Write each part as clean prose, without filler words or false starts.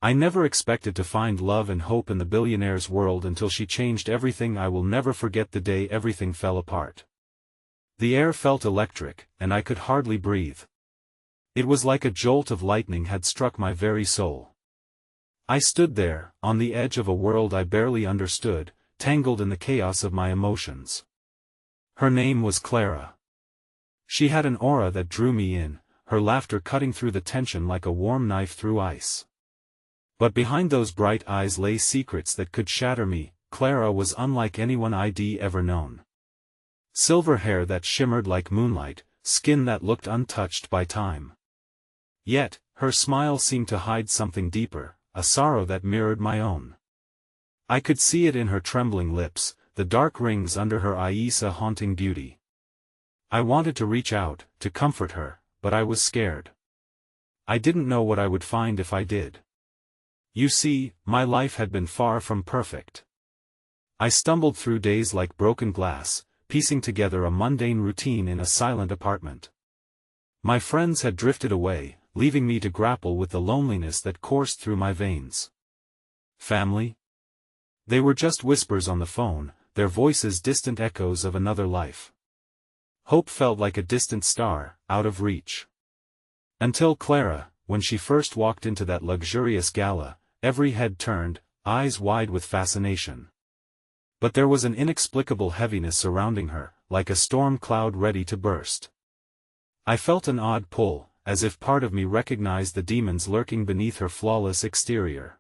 I never expected to find love and hope in the billionaire's world until she changed everything. I will never forget the day everything fell apart. The air felt electric, and I could hardly breathe. It was like a jolt of lightning had struck my very soul. I stood there, on the edge of a world I barely understood, tangled in the chaos of my emotions. Her name was Clara. She had an aura that drew me in, her laughter cutting through the tension like a warm knife through ice. But behind those bright eyes lay secrets that could shatter me. Clara was unlike anyone I'd ever known. Silver hair that shimmered like moonlight, skin that looked untouched by time. Yet, her smile seemed to hide something deeper, a sorrow that mirrored my own. I could see it in her trembling lips, the dark rings under her eyes, a haunting beauty. I wanted to reach out, to comfort her, but I was scared. I didn't know what I would find if I did. You see, my life had been far from perfect. I stumbled through days like broken glass, piecing together a mundane routine in a silent apartment. My friends had drifted away, leaving me to grapple with the loneliness that coursed through my veins. Family? They were just whispers on the phone, their voices distant echoes of another life. Hope felt like a distant star, out of reach. Until Clara, when she first walked into that luxurious gala, every head turned, eyes wide with fascination. But there was an inexplicable heaviness surrounding her, like a storm cloud ready to burst. I felt an odd pull, as if part of me recognized the demons lurking beneath her flawless exterior.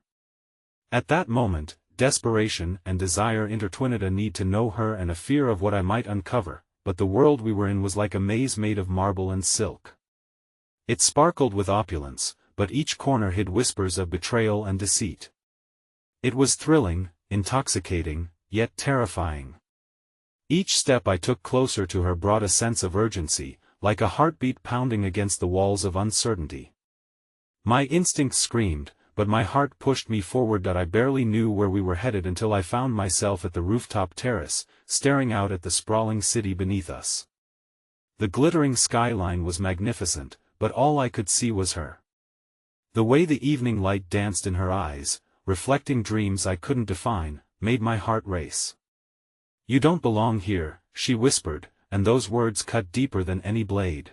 At that moment, desperation and desire intertwined, a need to know her and a fear of what I might uncover, but the world we were in was like a maze made of marble and silk. It sparkled with opulence, but each corner hid whispers of betrayal and deceit. It was thrilling, intoxicating, yet terrifying. Each step I took closer to her brought a sense of urgency, like a heartbeat pounding against the walls of uncertainty. My instincts screamed, but my heart pushed me forward. That I barely knew where we were headed until I found myself at the rooftop terrace, staring out at the sprawling city beneath us. The glittering skyline was magnificent, but all I could see was her. The way the evening light danced in her eyes, reflecting dreams I couldn't define, made my heart race. "You don't belong here," she whispered, and those words cut deeper than any blade.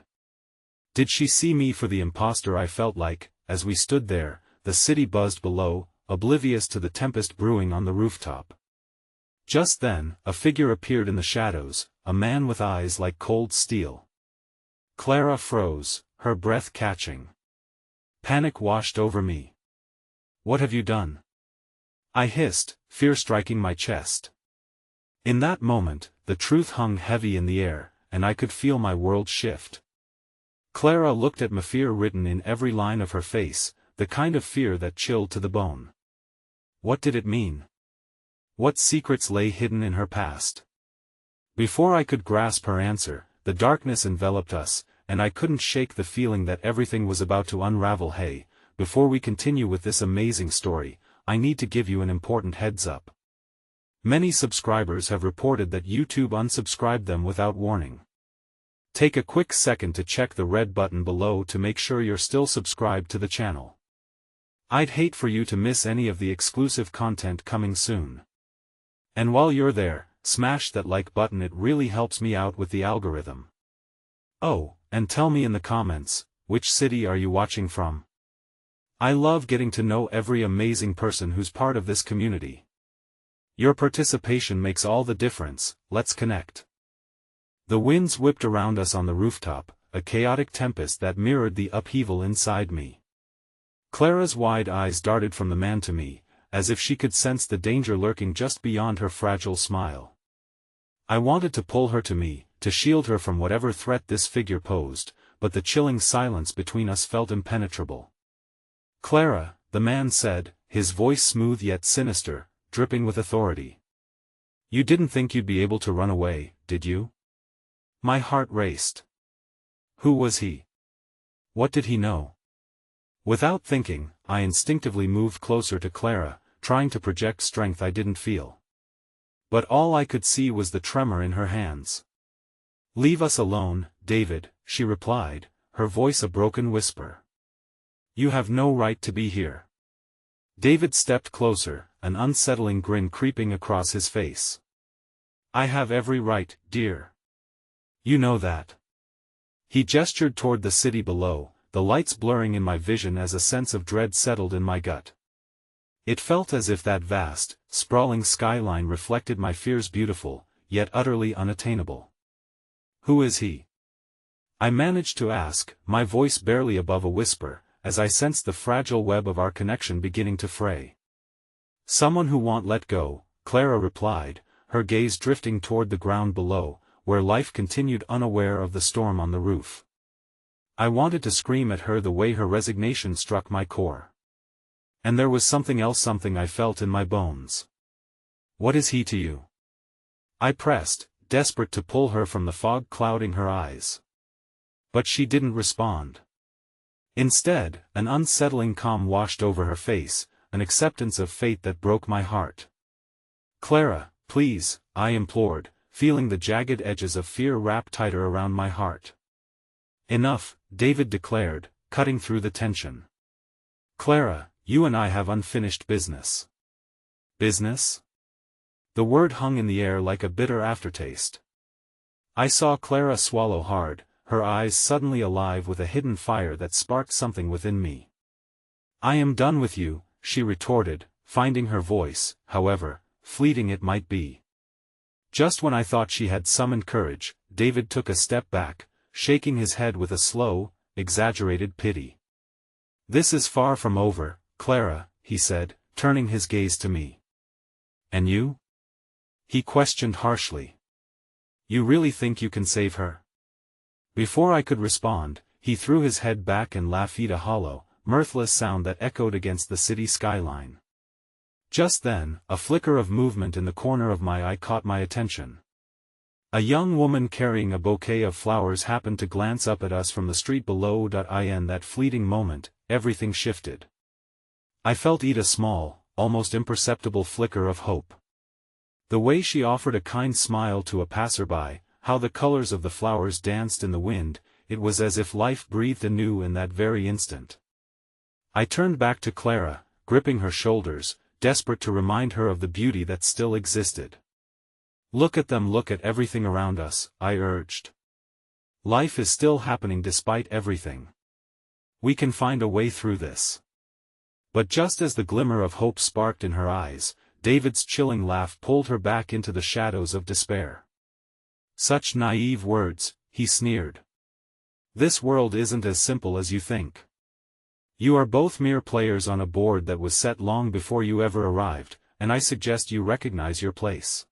Did she see me for the imposter I felt like? As we stood there, the city buzzed below, oblivious to the tempest brewing on the rooftop. Just then, a figure appeared in the shadows, a man with eyes like cold steel. Clara froze, her breath catching. Panic washed over me. "What have you done?" I hissed, fear striking my chest. In that moment, the truth hung heavy in the air, and I could feel my world shift. Clara looked at me, fear written in every line of her face, the kind of fear that chilled to the bone. What did it mean? What secrets lay hidden in her past? Before I could grasp her answer, the darkness enveloped us, and I couldn't shake the feeling that everything was about to unravel. Hey, before we continue with this amazing story, I need to give you an important heads up. Many subscribers have reported that YouTube unsubscribed them without warning. Take a quick second to check the red button below to make sure you're still subscribed to the channel. I'd hate for you to miss any of the exclusive content coming soon. And while you're there, smash that like button, it really helps me out with the algorithm. Oh, and tell me in the comments, which city are you watching from? I love getting to know every amazing person who's part of this community. Your participation makes all the difference. Let's connect. The winds whipped around us on the rooftop, a chaotic tempest that mirrored the upheaval inside me. Clara's wide eyes darted from the man to me, as if she could sense the danger lurking just beyond her fragile smile. I wanted to pull her to me, to shield her from whatever threat this figure posed, but the chilling silence between us felt impenetrable. "Clara," the man said, his voice smooth yet sinister, dripping with authority. "You didn't think you'd be able to run away, did you?" My heart raced. Who was he? What did he know? Without thinking, I instinctively moved closer to Clara, trying to project strength I didn't feel. But all I could see was the tremor in her hands. "Leave us alone, David," she replied, her voice a broken whisper. "You have no right to be here." David stepped closer, an unsettling grin creeping across his face. I have every right, dear. You know that. He gestured toward the city below, the lights blurring in my vision as a sense of dread settled in my gut. It felt as if that vast, sprawling skyline reflected my fears, beautiful, yet utterly unattainable. Who is he? I managed to ask, my voice barely above a whisper, as I sensed the fragile web of our connection beginning to fray. Someone who won't let go, Clara replied, her gaze drifting toward the ground below, where life continued unaware of the storm on the roof. I wanted to scream at her the way her resignation struck my core. And there was something else, something I felt in my bones. What is he to you? I pressed, desperate to pull her from the fog clouding her eyes. But she didn't respond. Instead, an unsettling calm washed over her face, an acceptance of fate that broke my heart. Clara, please, I implored, feeling the jagged edges of fear wrap tighter around my heart. Enough, David declared, cutting through the tension. Clara, you and I have unfinished business. Business? The word hung in the air like a bitter aftertaste. I saw Clara swallow hard, her eyes suddenly alive with a hidden fire that sparked something within me. I am done with you, she retorted, finding her voice, however fleeting it might be. Just when I thought she had summoned courage, David took a step back, shaking his head with a slow, exaggerated pity. This is far from over, Clara, he said, turning his gaze to me. And you? He questioned harshly. You really think you can save her? Before I could respond, he threw his head back and laughed, a hollow, mirthless sound that echoed against the city skyline. Just then, a flicker of movement in the corner of my eye caught my attention. A young woman carrying a bouquet of flowers happened to glance up at us from the street below. In that fleeting moment, everything shifted. I felt a small, almost imperceptible flicker of hope. The way she offered a kind smile to a passerby, how the colors of the flowers danced in the wind, it was as if life breathed anew in that very instant. I turned back to Clara, gripping her shoulders, desperate to remind her of the beauty that still existed. Look at them, look at everything around us, I urged. Life is still happening despite everything. We can find a way through this. But just as the glimmer of hope sparked in her eyes, David's chilling laugh pulled her back into the shadows of despair. Such naive words, he sneered. This world isn't as simple as you think. You are both mere players on a board that was set long before you ever arrived, and I suggest you recognize your place.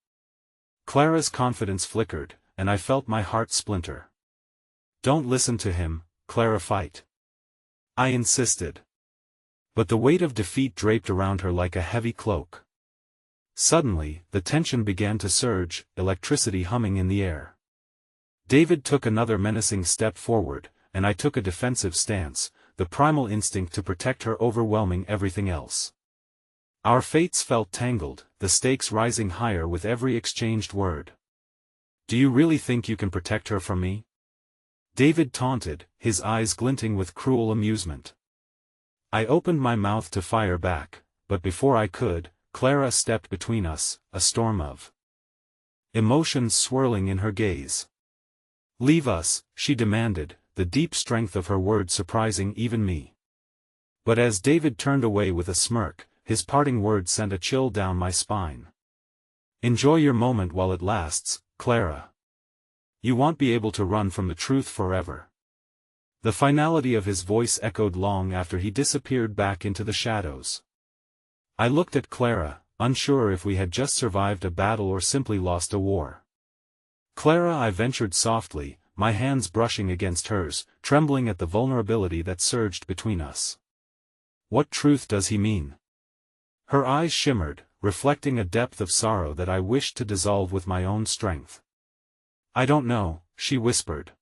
Clara's confidence flickered, and I felt my heart splinter. Don't listen to him, Clara, fight. I insisted. But the weight of defeat draped around her like a heavy cloak. Suddenly, the tension began to surge, electricity humming in the air. David took another menacing step forward, and I took a defensive stance, the primal instinct to protect her overwhelming everything else. Our fates felt tangled, the stakes rising higher with every exchanged word. Do you really think you can protect her from me? David taunted, his eyes glinting with cruel amusement. I opened my mouth to fire back, but before I could, Clara stepped between us, a storm of emotions swirling in her gaze. Leave us, she demanded, the deep strength of her words surprising even me. But as David turned away with a smirk, his parting words sent a chill down my spine. Enjoy your moment while it lasts, Clara. You won't be able to run from the truth forever. The finality of his voice echoed long after he disappeared back into the shadows. I looked at Clara, unsure if we had just survived a battle or simply lost a war. Clara, I ventured softly, my hands brushing against hers, trembling at the vulnerability that surged between us. What truth does he mean? Her eyes shimmered, reflecting a depth of sorrow that I wished to dissolve with my own strength. I don't know, she whispered.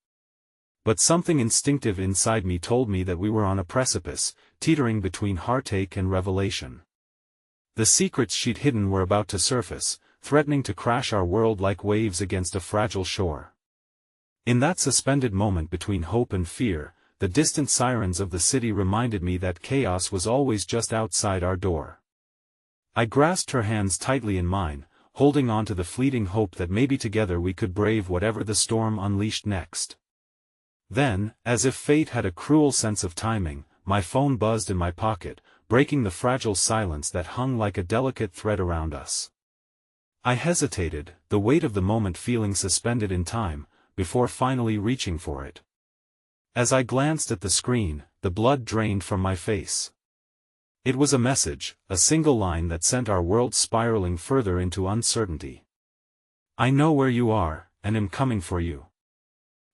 But something instinctive inside me told me that we were on a precipice, teetering between heartache and revelation. The secrets she'd hidden were about to surface, threatening to crash our world like waves against a fragile shore. In that suspended moment between hope and fear, the distant sirens of the city reminded me that chaos was always just outside our door. I grasped her hands tightly in mine, holding on to the fleeting hope that maybe together we could brave whatever the storm unleashed next. Then, as if fate had a cruel sense of timing, my phone buzzed in my pocket, breaking the fragile silence that hung like a delicate thread around us. I hesitated, the weight of the moment feeling suspended in time, before finally reaching for it. As I glanced at the screen, the blood drained from my face. It was a message, a single line that sent our world spiraling further into uncertainty. I know where you are, and am coming for you.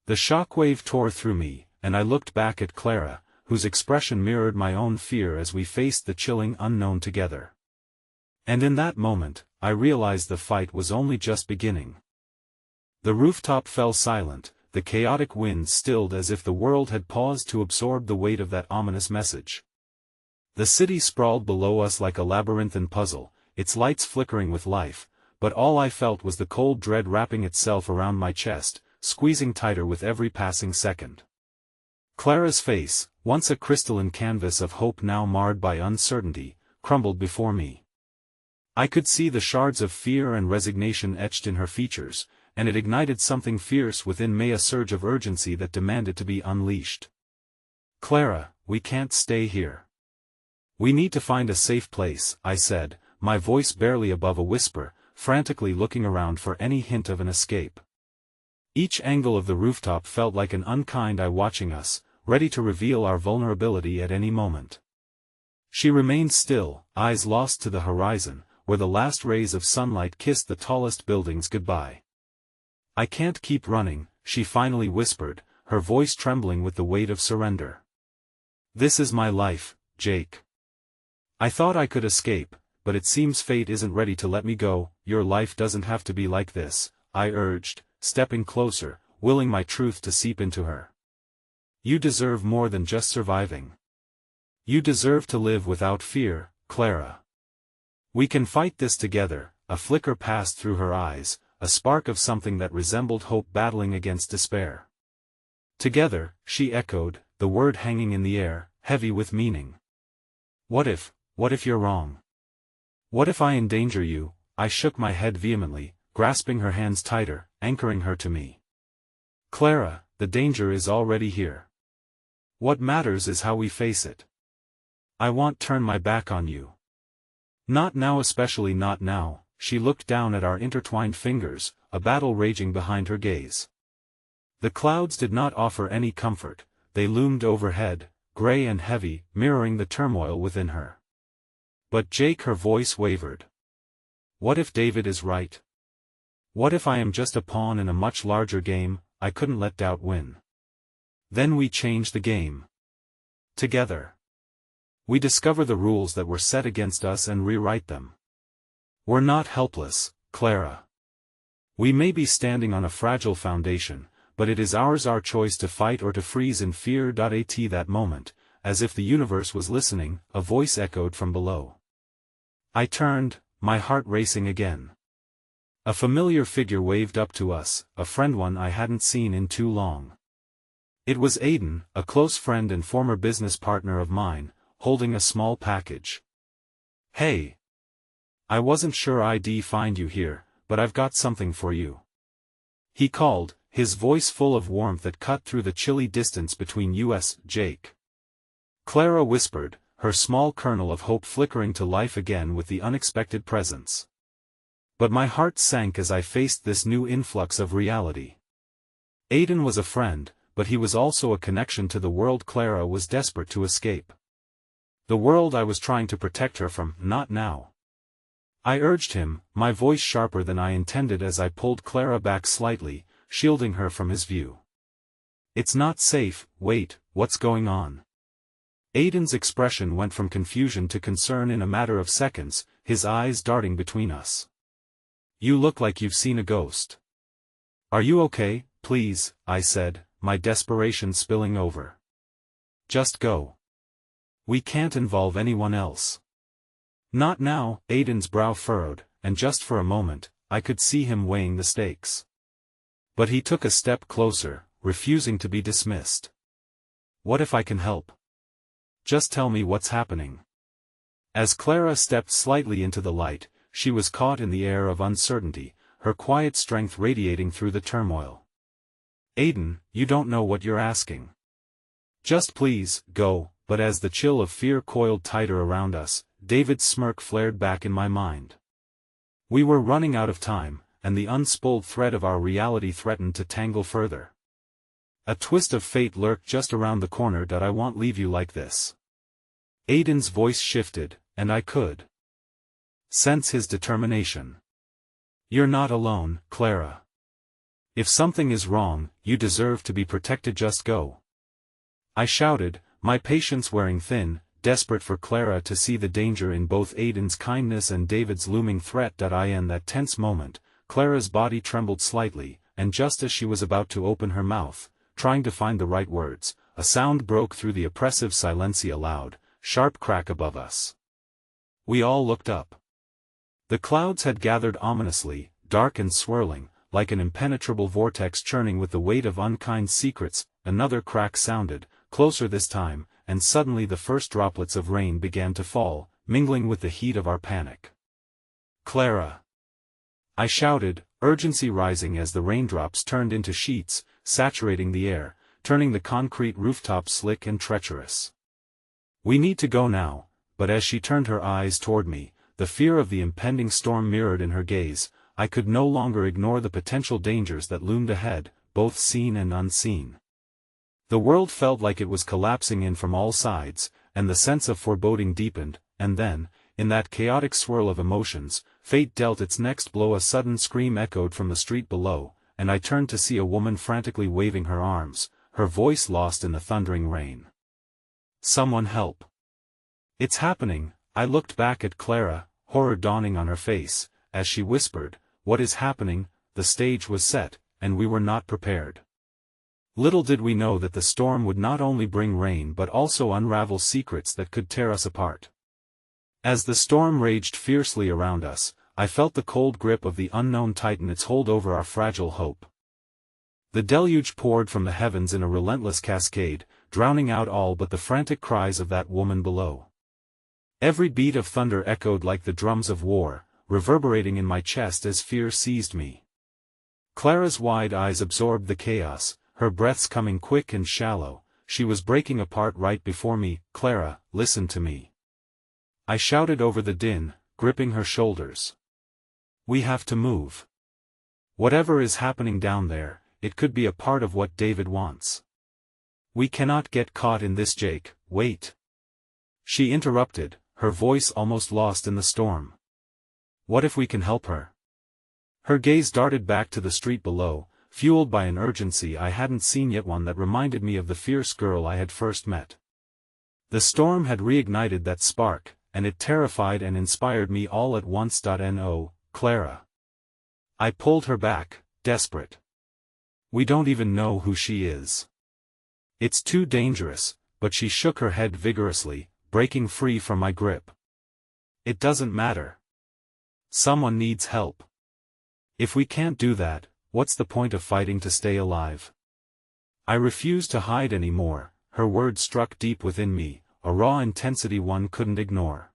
The shockwave tore through me, and I looked back at Clara, whose expression mirrored my own fear as we faced the chilling unknown together. And in that moment, I realized the fight was only just beginning. The rooftop fell silent, the chaotic winds stilled as if the world had paused to absorb the weight of that ominous message. The city sprawled below us like a labyrinthine puzzle, its lights flickering with life, but all I felt was the cold dread wrapping itself around my chest, squeezing tighter with every passing second. Clara's face, once a crystalline canvas of hope now marred by uncertainty, crumbled before me. I could see the shards of fear and resignation etched in her features, and it ignited something fierce within me, a surge of urgency that demanded to be unleashed. Clara, we can't stay here. We need to find a safe place, I said, my voice barely above a whisper, frantically looking around for any hint of an escape. Each angle of the rooftop felt like an unkind eye watching us, ready to reveal our vulnerability at any moment. She remained still, eyes lost to the horizon, where the last rays of sunlight kissed the tallest buildings goodbye. I can't keep running, she finally whispered, her voice trembling with the weight of surrender. This is my life, Jake. I thought I could escape, but it seems fate isn't ready to let me go. Your life doesn't have to be like this, I urged, stepping closer, willing my truth to seep into her. You deserve more than just surviving. You deserve to live without fear, Clara. We can fight this together. A flicker passed through her eyes, a spark of something that resembled hope battling against despair. Together, she echoed, the word hanging in the air, heavy with meaning. What if you're wrong? What if I endanger you? I shook my head vehemently, grasping her hands tighter, anchoring her to me. Clara, the danger is already here. What matters is how we face it. I won't turn my back on you. Not now, especially not now. She looked down at our intertwined fingers, a battle raging behind her gaze. The clouds did not offer any comfort, they loomed overhead, gray and heavy, mirroring the turmoil within her. But Jake, her voice wavered. What if David is right? What if I am just a pawn in a much larger game? I couldn't let doubt win. Then we change the game. Together. We discover the rules that were set against us and rewrite them. We're not helpless, Clara. We may be standing on a fragile foundation, but it is ours, our choice to fight or to freeze in fear. At that moment, as if the universe was listening, a voice echoed from below. I turned, my heart racing again. A familiar figure waved up to us, a friend, one I hadn't seen in too long. It was Aiden, a close friend and former business partner of mine, holding a small package. Hey! I wasn't sure I'd find you here, but I've got something for you. He called, his voice full of warmth that cut through the chilly distance between us. Jake. Clara whispered, her small kernel of hope flickering to life again with the unexpected presence. But my heart sank as I faced this new influx of reality. Aiden was a friend, but he was also a connection to the world Clara was desperate to escape. The world I was trying to protect her from. Not now. I urged him, my voice sharper than I intended as I pulled Clara back slightly, shielding her from his view. It's not safe. Wait, what's going on? Aiden's expression went from confusion to concern in a matter of seconds, his eyes darting between us. You look like you've seen a ghost. Are you okay? Please, I said, my desperation spilling over. Just go. We can't involve anyone else. Not now. Aiden's brow furrowed, and just for a moment, I could see him weighing the stakes. But he took a step closer, refusing to be dismissed. What if I can help? Just tell me what's happening. As Clara stepped slightly into the light, she was caught in the air of uncertainty, her quiet strength radiating through the turmoil. "Aiden, you don't know what you're asking. Just please, go." But as the chill of fear coiled tighter around us, David's smirk flared back in my mind. We were running out of time, and the unspooled thread of our reality threatened to tangle further. A twist of fate lurked just around the corner. "I won't leave you like this." Aiden's voice shifted, and I could sense his determination. "You're not alone, Clara. If something is wrong, you deserve to be protected. Just go." I shouted, my patience wearing thin, desperate for Clara to see the danger in both Aiden's kindness and David's looming threat. In that tense moment, Clara's body trembled slightly, and just as she was about to open her mouth, trying to find the right words, a sound broke through the oppressive silence. A loud, sharp crack above us. We all looked up. The clouds had gathered ominously, dark and swirling, like an impenetrable vortex churning with the weight of unkind secrets. Another crack sounded, closer this time, and suddenly the first droplets of rain began to fall, mingling with the heat of our panic. "Clara!" I shouted, urgency rising as the raindrops turned into sheets, saturating the air, turning the concrete rooftops slick and treacherous. "We need to go now." But as she turned her eyes toward me, the fear of the impending storm mirrored in her gaze. I could no longer ignore the potential dangers that loomed ahead, both seen and unseen. The world felt like it was collapsing in from all sides, and the sense of foreboding deepened. And then, in that chaotic swirl of emotions, fate dealt its next blow. A sudden scream echoed from the street below, and I turned to see a woman frantically waving her arms, her voice lost in the thundering rain. "Someone help! It's happening!" I looked back at Clara, horror dawning on her face, as she whispered, "What is happening?" The stage was set, and we were not prepared. Little did we know that the storm would not only bring rain but also unravel secrets that could tear us apart. As the storm raged fiercely around us, I felt the cold grip of the unknown tighten its hold over our fragile hope. The deluge poured from the heavens in a relentless cascade, drowning out all but the frantic cries of that woman below. Every beat of thunder echoed like the drums of war, reverberating in my chest as fear seized me. Clara's wide eyes absorbed the chaos, her breaths coming quick and shallow. She was breaking apart right before me. "Clara, listen to me." I shouted over the din, gripping her shoulders. "We have to move. Whatever is happening down there, it could be a part of what David wants. We cannot get caught in this. Jake, wait." She interrupted, her voice almost lost in the storm. "What if we can help her?" Her gaze darted back to the street below, fueled by an urgency I hadn't seen yet, one that reminded me of the fierce girl I had first met. The storm had reignited that spark, and it terrified and inspired me all at once. No, Clara. I pulled her back, desperate. "We don't even know who she is. It's too dangerous," but she shook her head vigorously, breaking free from my grip. "It doesn't matter. Someone needs help. If we can't do that, what's the point of fighting to stay alive?" I refused to hide any more. Her words struck deep within me, a raw intensity one couldn't ignore.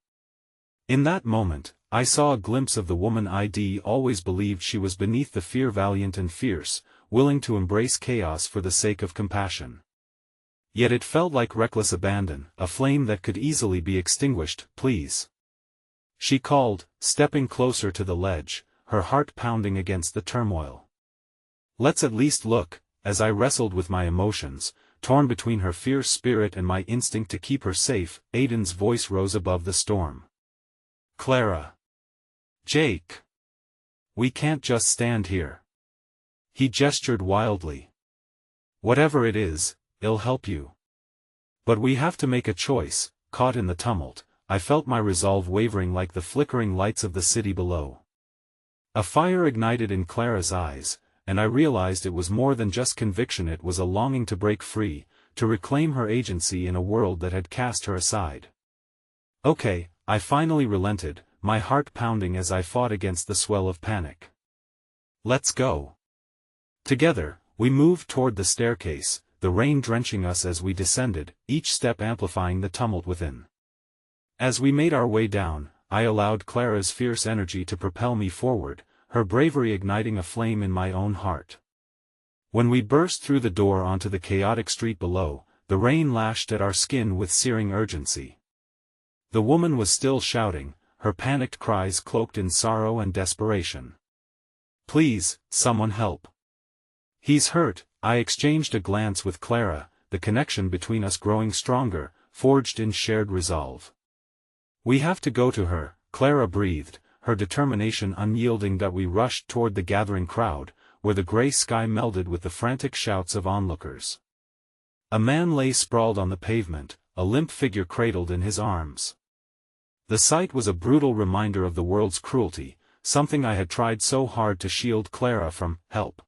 In that moment, I saw a glimpse of the woman I'd always believed she was beneath the fear, valiant and fierce, willing to embrace chaos for the sake of compassion. Yet it felt like reckless abandon, a flame that could easily be extinguished. "Please," she called, stepping closer to the ledge, her heart pounding against the turmoil. "Let's at least look." As I wrestled with my emotions, torn between her fierce spirit and my instinct to keep her safe, Aiden's voice rose above the storm. "Clara. Jake. We can't just stand here." He gestured wildly. "Whatever it is, it'll help you. But we have to make a choice." Caught in the tumult, I felt my resolve wavering like the flickering lights of the city below. A fire ignited in Clara's eyes, and I realized it was more than just conviction. It was a longing to break free, to reclaim her agency in a world that had cast her aside. "Okay," I finally relented, my heart pounding as I fought against the swell of panic. "Let's go." Together, we moved toward the staircase, the rain drenching us as we descended, each step amplifying the tumult within. As we made our way down, I allowed Clara's fierce energy to propel me forward, her bravery igniting a flame in my own heart. When we burst through the door onto the chaotic street below, the rain lashed at our skin with searing urgency. The woman was still shouting, her panicked cries cloaked in sorrow and desperation. "Please, someone help. He's hurt." I exchanged a glance with Clara, the connection between us growing stronger, forged in shared resolve. "We have to go to her," Clara breathed, her determination unyielding. That we rushed toward the gathering crowd, where the gray sky melded with the frantic shouts of onlookers. A man lay sprawled on the pavement, a limp figure cradled in his arms. The sight was a brutal reminder of the world's cruelty, something I had tried so hard to shield Clara from. "Help!"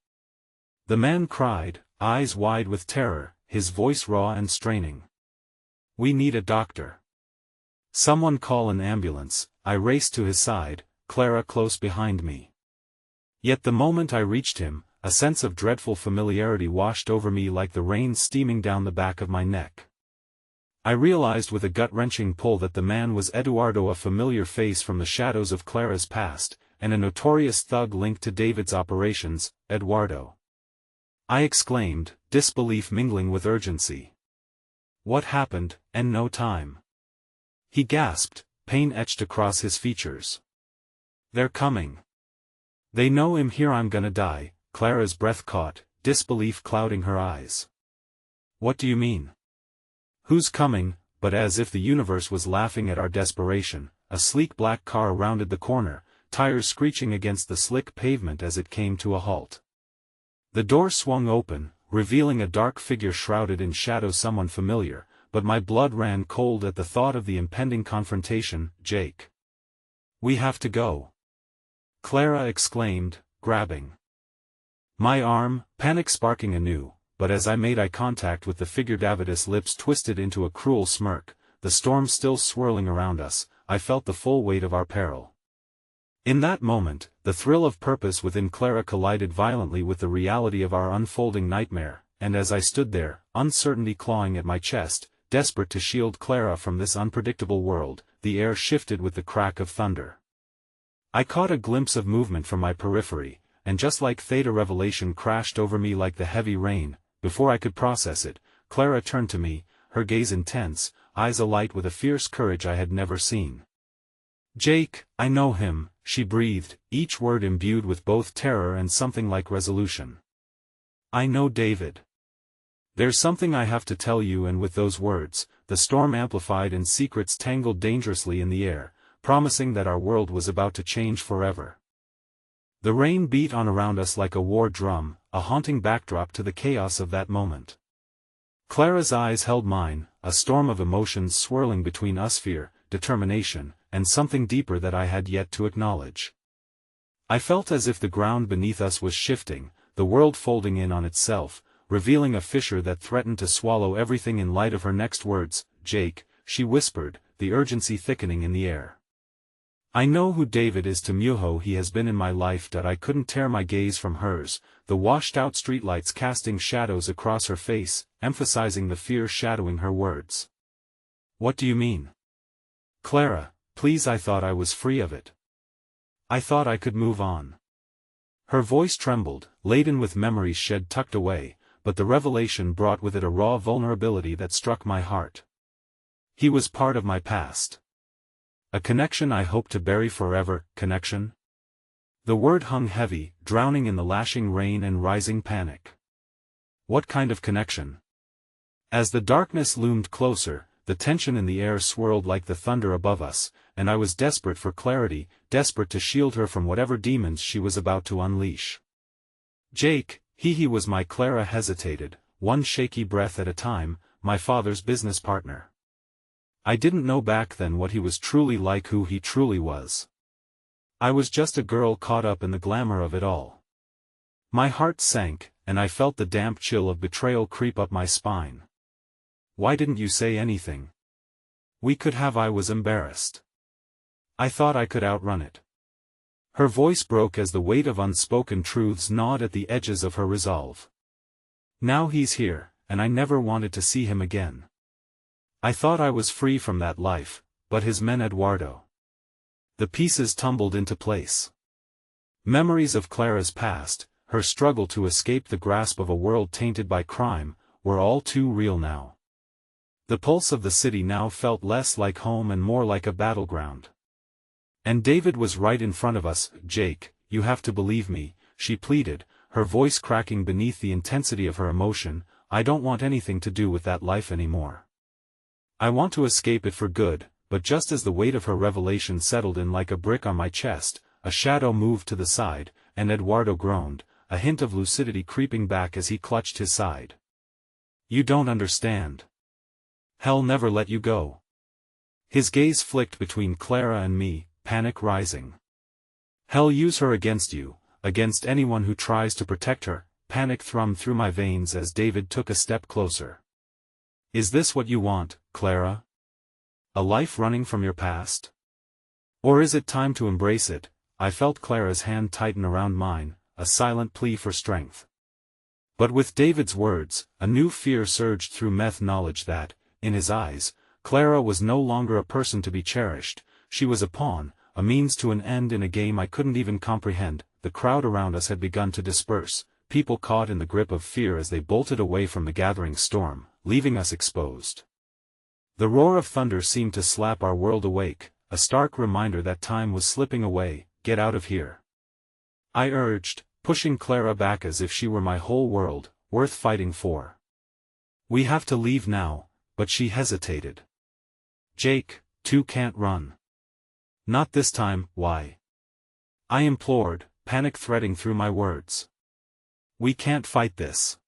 The man cried, eyes wide with terror, his voice raw and straining. "We need a doctor. Someone call an ambulance." I raced to his side, Clara close behind me. Yet the moment I reached him, a sense of dreadful familiarity washed over me like the rain steaming down the back of my neck. I realized with a gut-wrenching pull that the man was Eduardo, a familiar face from the shadows of Clara's past, and a notorious thug linked to David's operations. "Eduardo!" I exclaimed, disbelief mingling with urgency. "What happened?" "And no time." He gasped, pain etched across his features. "They're coming. They know I'm here. I'm gonna die." Clara's breath caught, disbelief clouding her eyes. "What do you mean? Who's coming?" But as if the universe was laughing at our desperation, a sleek black car rounded the corner, tires screeching against the slick pavement as it came to a halt. The door swung open, revealing a dark figure shrouded in shadow, someone familiar, but my blood ran cold at the thought of the impending confrontation. "Jake. We have to go," Clara exclaimed, grabbing my arm, panic sparking anew. But as I made eye contact with the figure, David's lips twisted into a cruel smirk, the storm still swirling around us, I felt the full weight of our peril. In that moment, the thrill of purpose within Clara collided violently with the reality of our unfolding nightmare, and as I stood there, uncertainty clawing at my chest, desperate to shield Clara from this unpredictable world, the air shifted with the crack of thunder. I caught a glimpse of movement from my periphery, and just like Theta, revelation crashed over me like the heavy rain. Before I could process it, Clara turned to me, her gaze intense, eyes alight with a fierce courage I had never seen. "Jake, I know him," she breathed, each word imbued with both terror and something like resolution. "I know David. There's something I have to tell you." And with those words, the storm amplified and secrets tangled dangerously in the air, promising that our world was about to change forever. The rain beat on around us like a war drum, a haunting backdrop to the chaos of that moment. Clara's eyes held mine, a storm of emotions swirling between us: fear, determination, and something deeper that I had yet to acknowledge. I felt as if the ground beneath us was shifting, the world folding in on itself, revealing a fissure that threatened to swallow everything. In light of her next words, "Jake," she whispered, the urgency thickening in the air. "I know who David is. To Mujo, he has been in my life." I couldn't tear my gaze from hers, the washed-out streetlights casting shadows across her face, emphasizing the fear shadowing her words. "What do you mean? Clara, please." I thought I was free of it. I thought I could move on. Her voice trembled, laden with memories shed tucked away, but the revelation brought with it a raw vulnerability that struck my heart. He was part of my past. A connection I hoped to bury forever. Connection? The word hung heavy, drowning in the lashing rain and rising panic. What kind of connection? As the darkness loomed closer, the tension in the air swirled like the thunder above us, and I was desperate for clarity, desperate to shield her from whatever demons she was about to unleash. "Jake, he was my..." Clara hesitated, one shaky breath at a time. "My father's business partner." I didn't know back then what he was truly like, who he truly was. I was just a girl caught up in the glamour of it all. My heart sank, and I felt the damp chill of betrayal creep up my spine. "Why didn't you say anything? We could have." I was embarrassed. I thought I could outrun it. Her voice broke as the weight of unspoken truths gnawed at the edges of her resolve. "Now he's here, and I never wanted to see him again. I thought I was free from that life, but his men Eduardo. The pieces tumbled into place. Memories of Clara's past, her struggle to escape the grasp of a world tainted by crime, were all too real now. The pulse of the city now felt less like home and more like a battleground. And David was right in front of us. "Jake, you have to believe me," she pleaded, her voice cracking beneath the intensity of her emotion. "I don't want anything to do with that life anymore. I want to escape it for good." But just as the weight of her revelation settled in like a brick on my chest, a shadow moved to the side, and Eduardo groaned, a hint of lucidity creeping back as he clutched his side. "You don't understand. Hell never let you go." His gaze flicked between Clara and me, panic rising. "Hell use her against you, against anyone who tries to protect her." Panic thrummed through my veins as David took a step closer. "Is this what you want, Clara? A life running from your past? Or is it time to embrace it?" I felt Clara's hand tighten around mine, a silent plea for strength. But with David's words, a new fear surged through Meth, knowledge that, in his eyes, Clara was no longer a person to be cherished. She was a pawn, a means to an end in a game I couldn't even comprehend. The crowd around us had begun to disperse, people caught in the grip of fear as they bolted away from the gathering storm, leaving us exposed. The roar of thunder seemed to slap our world awake, a stark reminder that time was slipping away. "Get out of here," I urged, pushing Clara back as if she were my whole world, worth fighting for. "We have to leave now," but she hesitated. "Jake, two can't run." "Not this time." "Why?" I implored, panic threading through my words. "We can't fight this.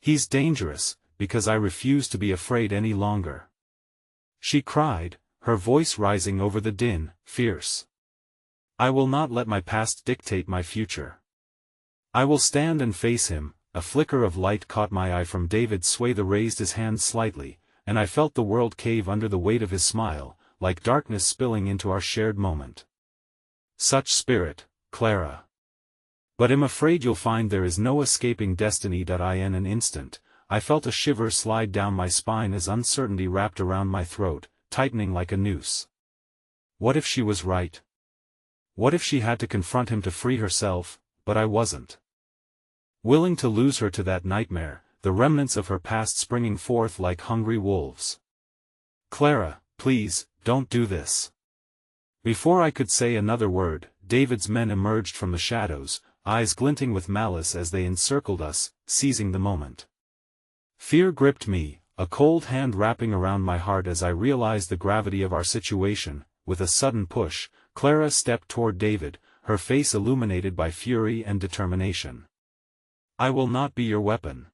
He's dangerous," because I refused to be afraid any longer. She cried, her voice rising over the din, fierce. "I will not let my past dictate my future. I will stand and face him." A flicker of light caught my eye from David's sway. He raised his hand slightly, and I felt the world cave under the weight of his smile, like darkness spilling into our shared moment. "Such spirit, Clara. But I'm afraid you'll find there is no escaping destiny." In an instant, I felt a shiver slide down my spine as uncertainty wrapped around my throat, tightening like a noose. What if she was right? What if she had to confront him to free herself? But I wasn't willing to lose her to that nightmare, the remnants of her past springing forth like hungry wolves. "Clara, please, don't do this." Before I could say another word, David's men emerged from the shadows, eyes glinting with malice as they encircled us, seizing the moment. Fear gripped me, a cold hand wrapping around my heart as I realized the gravity of our situation. With a sudden push, Clara stepped toward David, her face illuminated by fury and determination. "I will not be your weapon."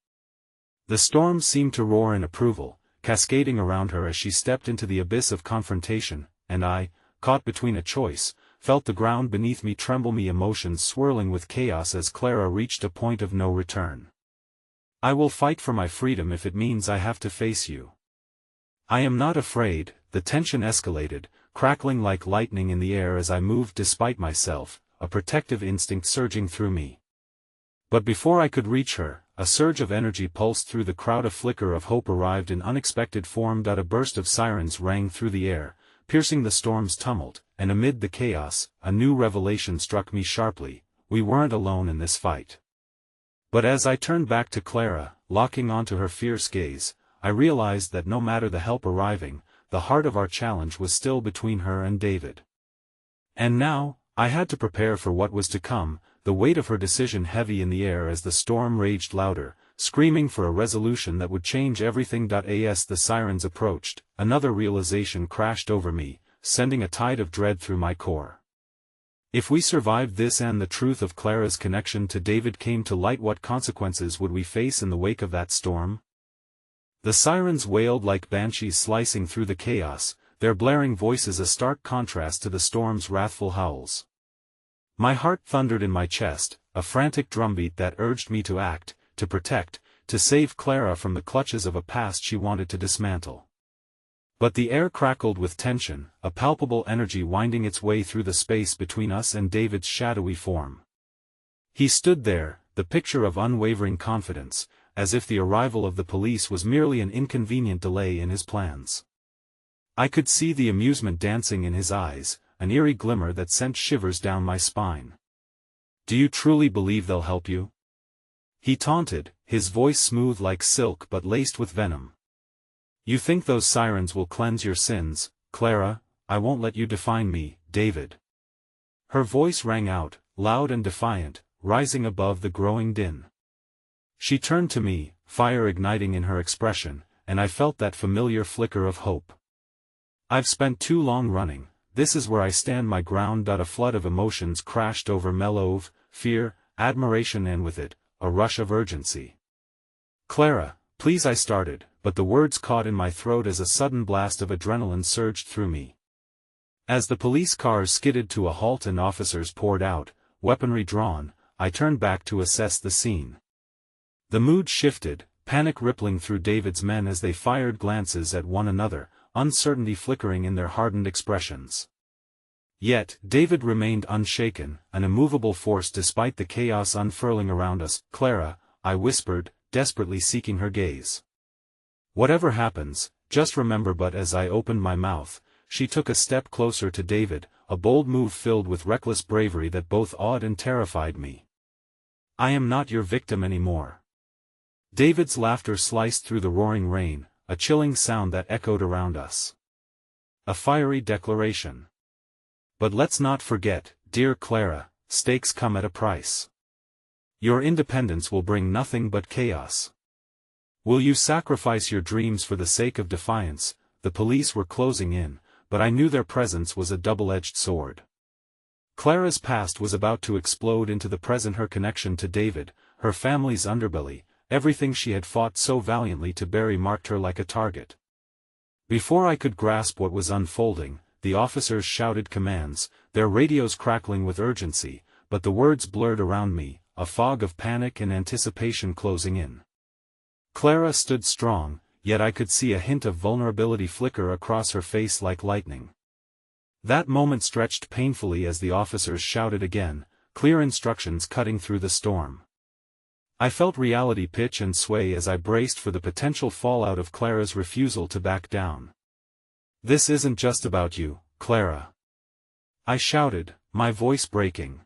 The storm seemed to roar in approval, cascading around her as she stepped into the abyss of confrontation, and I, caught between a choice, felt the ground beneath me tremble, me emotions swirling with chaos as Clara reached a point of no return. "I will fight for my freedom if it means I have to face you." "I am not afraid." The tension escalated, crackling like lightning in the air as I moved despite myself, a protective instinct surging through me. But before I could reach her, a surge of energy pulsed through the crowd. A flicker of hope arrived in unexpected form. A burst of sirens rang through the air, piercing the storm's tumult, and amid the chaos, a new revelation struck me sharply: we weren't alone in this fight. But as I turned back to Clara, locking onto her fierce gaze, I realized that no matter the help arriving, the heart of our challenge was still between her and David. And now, I had to prepare for what was to come, the weight of her decision heavy in the air as the storm raged louder, screaming for a resolution that would change everything. As the sirens approached, another realization crashed over me, sending a tide of dread through my core. If we survived this and the truth of Clara's connection to David came to light, what consequences would we face in the wake of that storm? The sirens wailed like banshees slicing through the chaos, their blaring voices a stark contrast to the storm's wrathful howls. My heart thundered in my chest, a frantic drumbeat that urged me to act, to protect, to save Clara from the clutches of a past she wanted to dismantle. But the air crackled with tension, a palpable energy winding its way through the space between us and David's shadowy form. He stood there, the picture of unwavering confidence, as if the arrival of the police was merely an inconvenient delay in his plans. I could see the amusement dancing in his eyes, an eerie glimmer that sent shivers down my spine. "Do you truly believe they'll help you?" he taunted, his voice smooth like silk but laced with venom. "You think those sirens will cleanse your sins, Clara? I won't let you define me, David." Her voice rang out, loud and defiant, rising above the growing din. She turned to me, fire igniting in her expression, and I felt that familiar flicker of hope. "I've spent too long running, this is where I stand my ground." A flood of emotions crashed over me: love, fear, admiration, and with it, a rush of urgency. "Clara, please," I started, but the words caught in my throat as a sudden blast of adrenaline surged through me. As the police cars skidded to a halt and officers poured out, weaponry drawn, I turned back to assess the scene. The mood shifted, panic rippling through David's men as they fired glances at one another, uncertainty flickering in their hardened expressions. Yet, David remained unshaken, an immovable force despite the chaos unfurling around us. "Clara," I whispered, desperately seeking her gaze. "Whatever happens, just remember." But as I opened my mouth, she took a step closer to David, a bold move filled with reckless bravery that both awed and terrified me. "I am not your victim anymore." David's laughter sliced through the roaring rain, a chilling sound that echoed around us. A fiery declaration. "But let's not forget, dear Clara, stakes come at a price. Your independence will bring nothing but chaos. Will you sacrifice your dreams for the sake of defiance?" The police were closing in, but I knew their presence was a double-edged sword. Clara's past was about to explode into the present: her connection to David, her family's underbelly, everything she had fought so valiantly to bury marked her like a target. Before I could grasp what was unfolding, the officers shouted commands, their radios crackling with urgency, but the words blurred around me, a fog of panic and anticipation closing in. Clara stood strong, yet I could see a hint of vulnerability flicker across her face like lightning. That moment stretched painfully as the officers shouted again, clear instructions cutting through the storm. I felt reality pitch and sway as I braced for the potential fallout of Clara's refusal to back down. "This isn't just about you, Clara," I shouted, my voice breaking.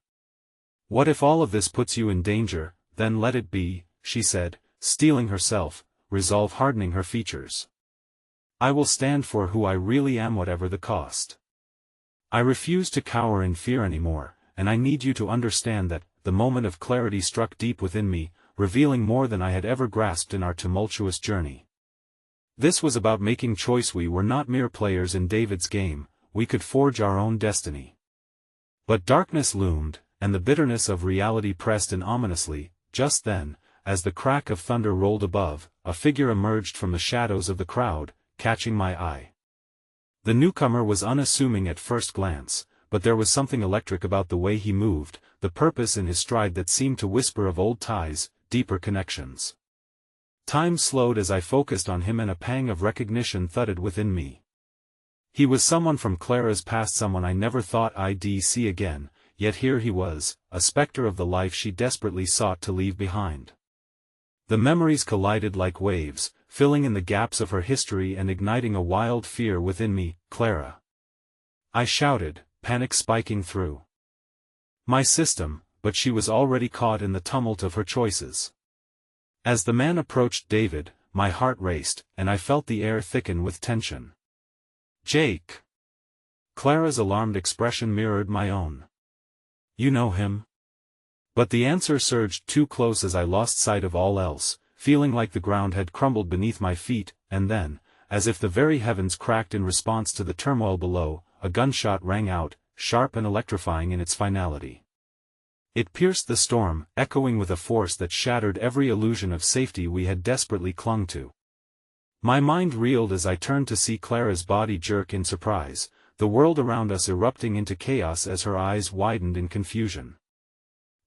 "What if all of this puts you in danger?" "Then let it be," she said, steeling herself, resolve hardening her features. "I will stand for who I really am, whatever the cost. I refuse to cower in fear anymore, and I need you to understand that." The moment of clarity struck deep within me, revealing more than I had ever grasped in our tumultuous journey. This was about making choice. We were not mere players in David's game, we could forge our own destiny. But darkness loomed, and the bitterness of reality pressed in ominously. Just then, as the crack of thunder rolled above, a figure emerged from the shadows of the crowd, catching my eye. The newcomer was unassuming at first glance, but there was something electric about the way he moved, the purpose in his stride that seemed to whisper of old ties, deeper connections. Time slowed as I focused on him, and a pang of recognition thudded within me. He was someone from Clara's past, someone I never thought I'd see again, yet here he was, a specter of the life she desperately sought to leave behind. The memories collided like waves, filling in the gaps of her history and igniting a wild fear within me. "Clara!" I shouted, panic spiking through my system, but she was already caught in the tumult of her choices. As the man approached David, my heart raced, and I felt the air thicken with tension. "Jake!" Clara's alarmed expression mirrored my own. "You know him?" But the answer surged too close as I lost sight of all else, feeling like the ground had crumbled beneath my feet, and then, as if the very heavens cracked in response to the turmoil below, a gunshot rang out, sharp and electrifying in its finality. It pierced the storm, echoing with a force that shattered every illusion of safety we had desperately clung to. My mind reeled as I turned to see Clara's body jerk in surprise, the world around us erupting into chaos as her eyes widened in confusion.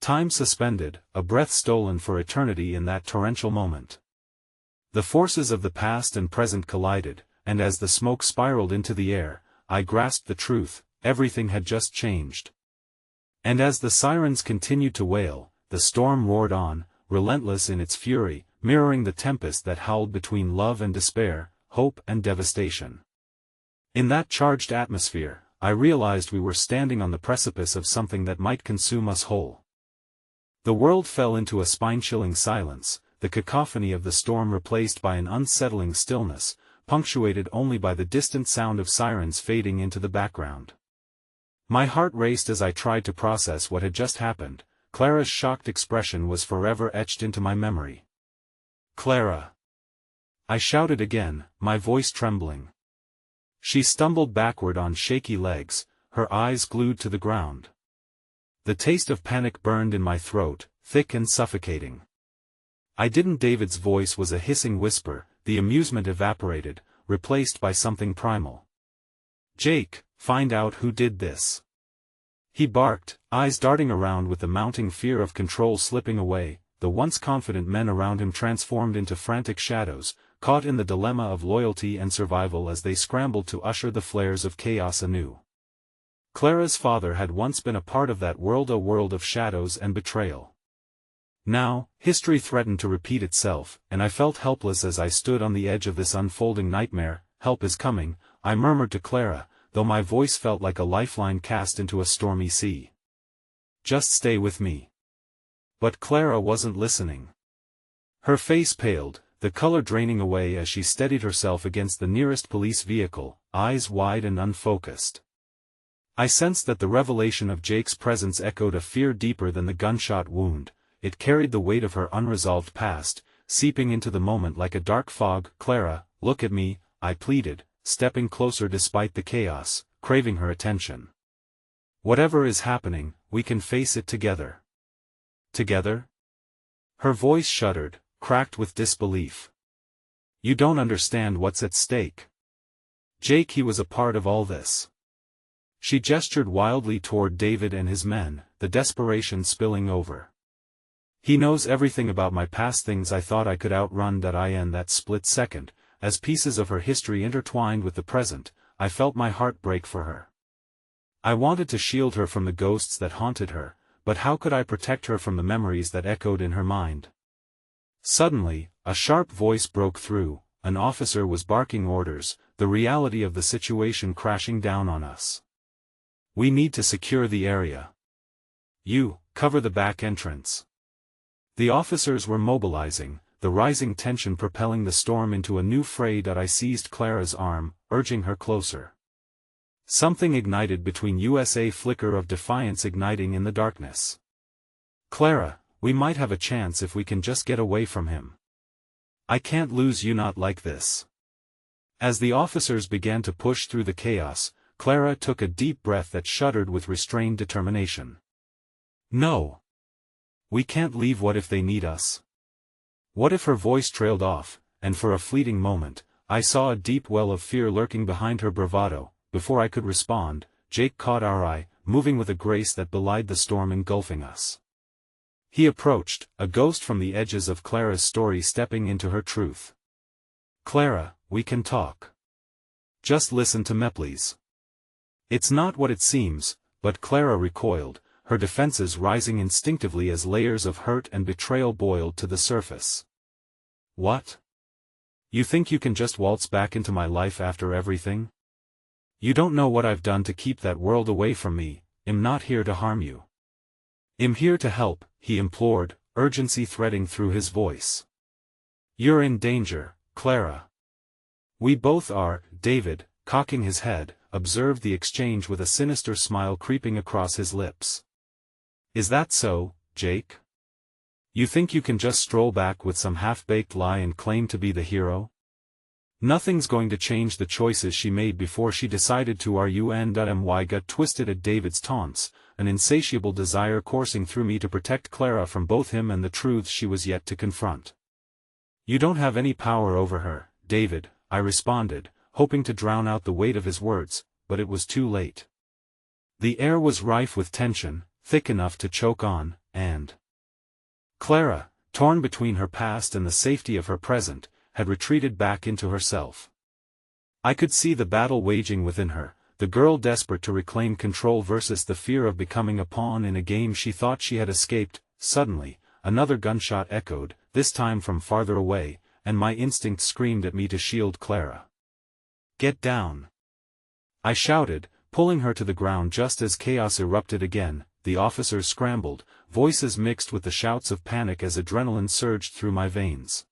Time suspended, a breath stolen for eternity in that torrential moment. The forces of the past and present collided, and as the smoke spiraled into the air, I grasped the truth: everything had just changed. And as the sirens continued to wail, the storm roared on, relentless in its fury, mirroring the tempest that howled between love and despair, hope and devastation. In that charged atmosphere, I realized we were standing on the precipice of something that might consume us whole. The world fell into a spine-chilling silence, the cacophony of the storm replaced by an unsettling stillness, punctuated only by the distant sound of sirens fading into the background. My heart raced as I tried to process what had just happened. Clara's shocked expression was forever etched into my memory. "Clara!" I shouted again, my voice trembling. She stumbled backward on shaky legs, her eyes glued to the ground. The taste of panic burned in my throat, thick and suffocating. I didn't. David's voice was a hissing whisper, the amusement evaporated, replaced by something primal. "Jake, find out who did this." He barked, eyes darting around with the mounting fear of control slipping away. The once confident men around him transformed into frantic shadows, caught in the dilemma of loyalty and survival as they scrambled to usher the flares of chaos anew. Clara's father had once been a part of that world, a world of shadows and betrayal. Now, history threatened to repeat itself, and I felt helpless as I stood on the edge of this unfolding nightmare. "Help is coming," I murmured to Clara, though my voice felt like a lifeline cast into a stormy sea. "Just stay with me." But Clara wasn't listening. Her face paled, the color draining away as she steadied herself against the nearest police vehicle, eyes wide and unfocused. I sensed that the revelation of Jake's presence echoed a fear deeper than the gunshot wound. It carried the weight of her unresolved past, seeping into the moment like a dark fog. "Clara, look at me," I pleaded, stepping closer despite the chaos, craving her attention. "Whatever is happening, we can face it together." "Together?" Her voice shuddered, cracked with disbelief. "You don't understand what's at stake. Jake, he was a part of all this." She gestured wildly toward David and his men, the desperation spilling over. "He knows everything about my past, things I thought I could outrun." That split second, as pieces of her history intertwined with the present, I felt my heart break for her. I wanted to shield her from the ghosts that haunted her, but how could I protect her from the memories that echoed in her mind? Suddenly, a sharp voice broke through. An officer was barking orders, the reality of the situation crashing down on us. "We need to secure the area. You, cover the back entrance." The officers were mobilizing, the rising tension propelling the storm into a new fray. I seized Clara's arm, urging her closer. Something ignited between us, a flicker of defiance igniting in the darkness. "Clara, we might have a chance if we can just get away from him. I can't lose you, not like this." As the officers began to push through the chaos, Clara took a deep breath that shuddered with restrained determination. "No. We can't leave. What if they need us? What if?" Her voice trailed off, and for a fleeting moment, I saw a deep well of fear lurking behind her bravado. Before I could respond, Jake caught our eye, moving with a grace that belied the storm engulfing us. He approached, a ghost from the edges of Clara's story stepping into her truth. "Clara, we can talk. Just listen to me, please." "It's not what it seems," but Clara recoiled, her defenses rising instinctively as layers of hurt and betrayal boiled to the surface. "What? You think you can just waltz back into my life after everything? You don't know what I've done to keep that world away from me. I'm not here to harm you. I'm here to help," he implored, urgency threading through his voice. "You're in danger, Clara." "We both are." David, cocking his head, observed the exchange with a sinister smile creeping across his lips. "Is that so, Jake? You think you can just stroll back with some half-baked lie and claim to be the hero? Nothing's going to change the choices she made before she decided to run. Got twisted at David's taunts, an insatiable desire coursing through me to protect Clara from both him and the truths she was yet to confront. "You don't have any power over her, David," I responded, hoping to drown out the weight of his words, but it was too late. The air was rife with tension, thick enough to choke on, and Clara, torn between her past and the safety of her present, had retreated back into herself. I could see the battle waging within her, the girl desperate to reclaim control versus the fear of becoming a pawn in a game she thought she had escaped. Suddenly, another gunshot echoed, this time from farther away, and my instinct screamed at me to shield Clara. "Get down. I shouted, pulling her to the ground just as chaos erupted again. The officers scrambled, voices mixed with the shouts of panic as adrenaline surged through my veins.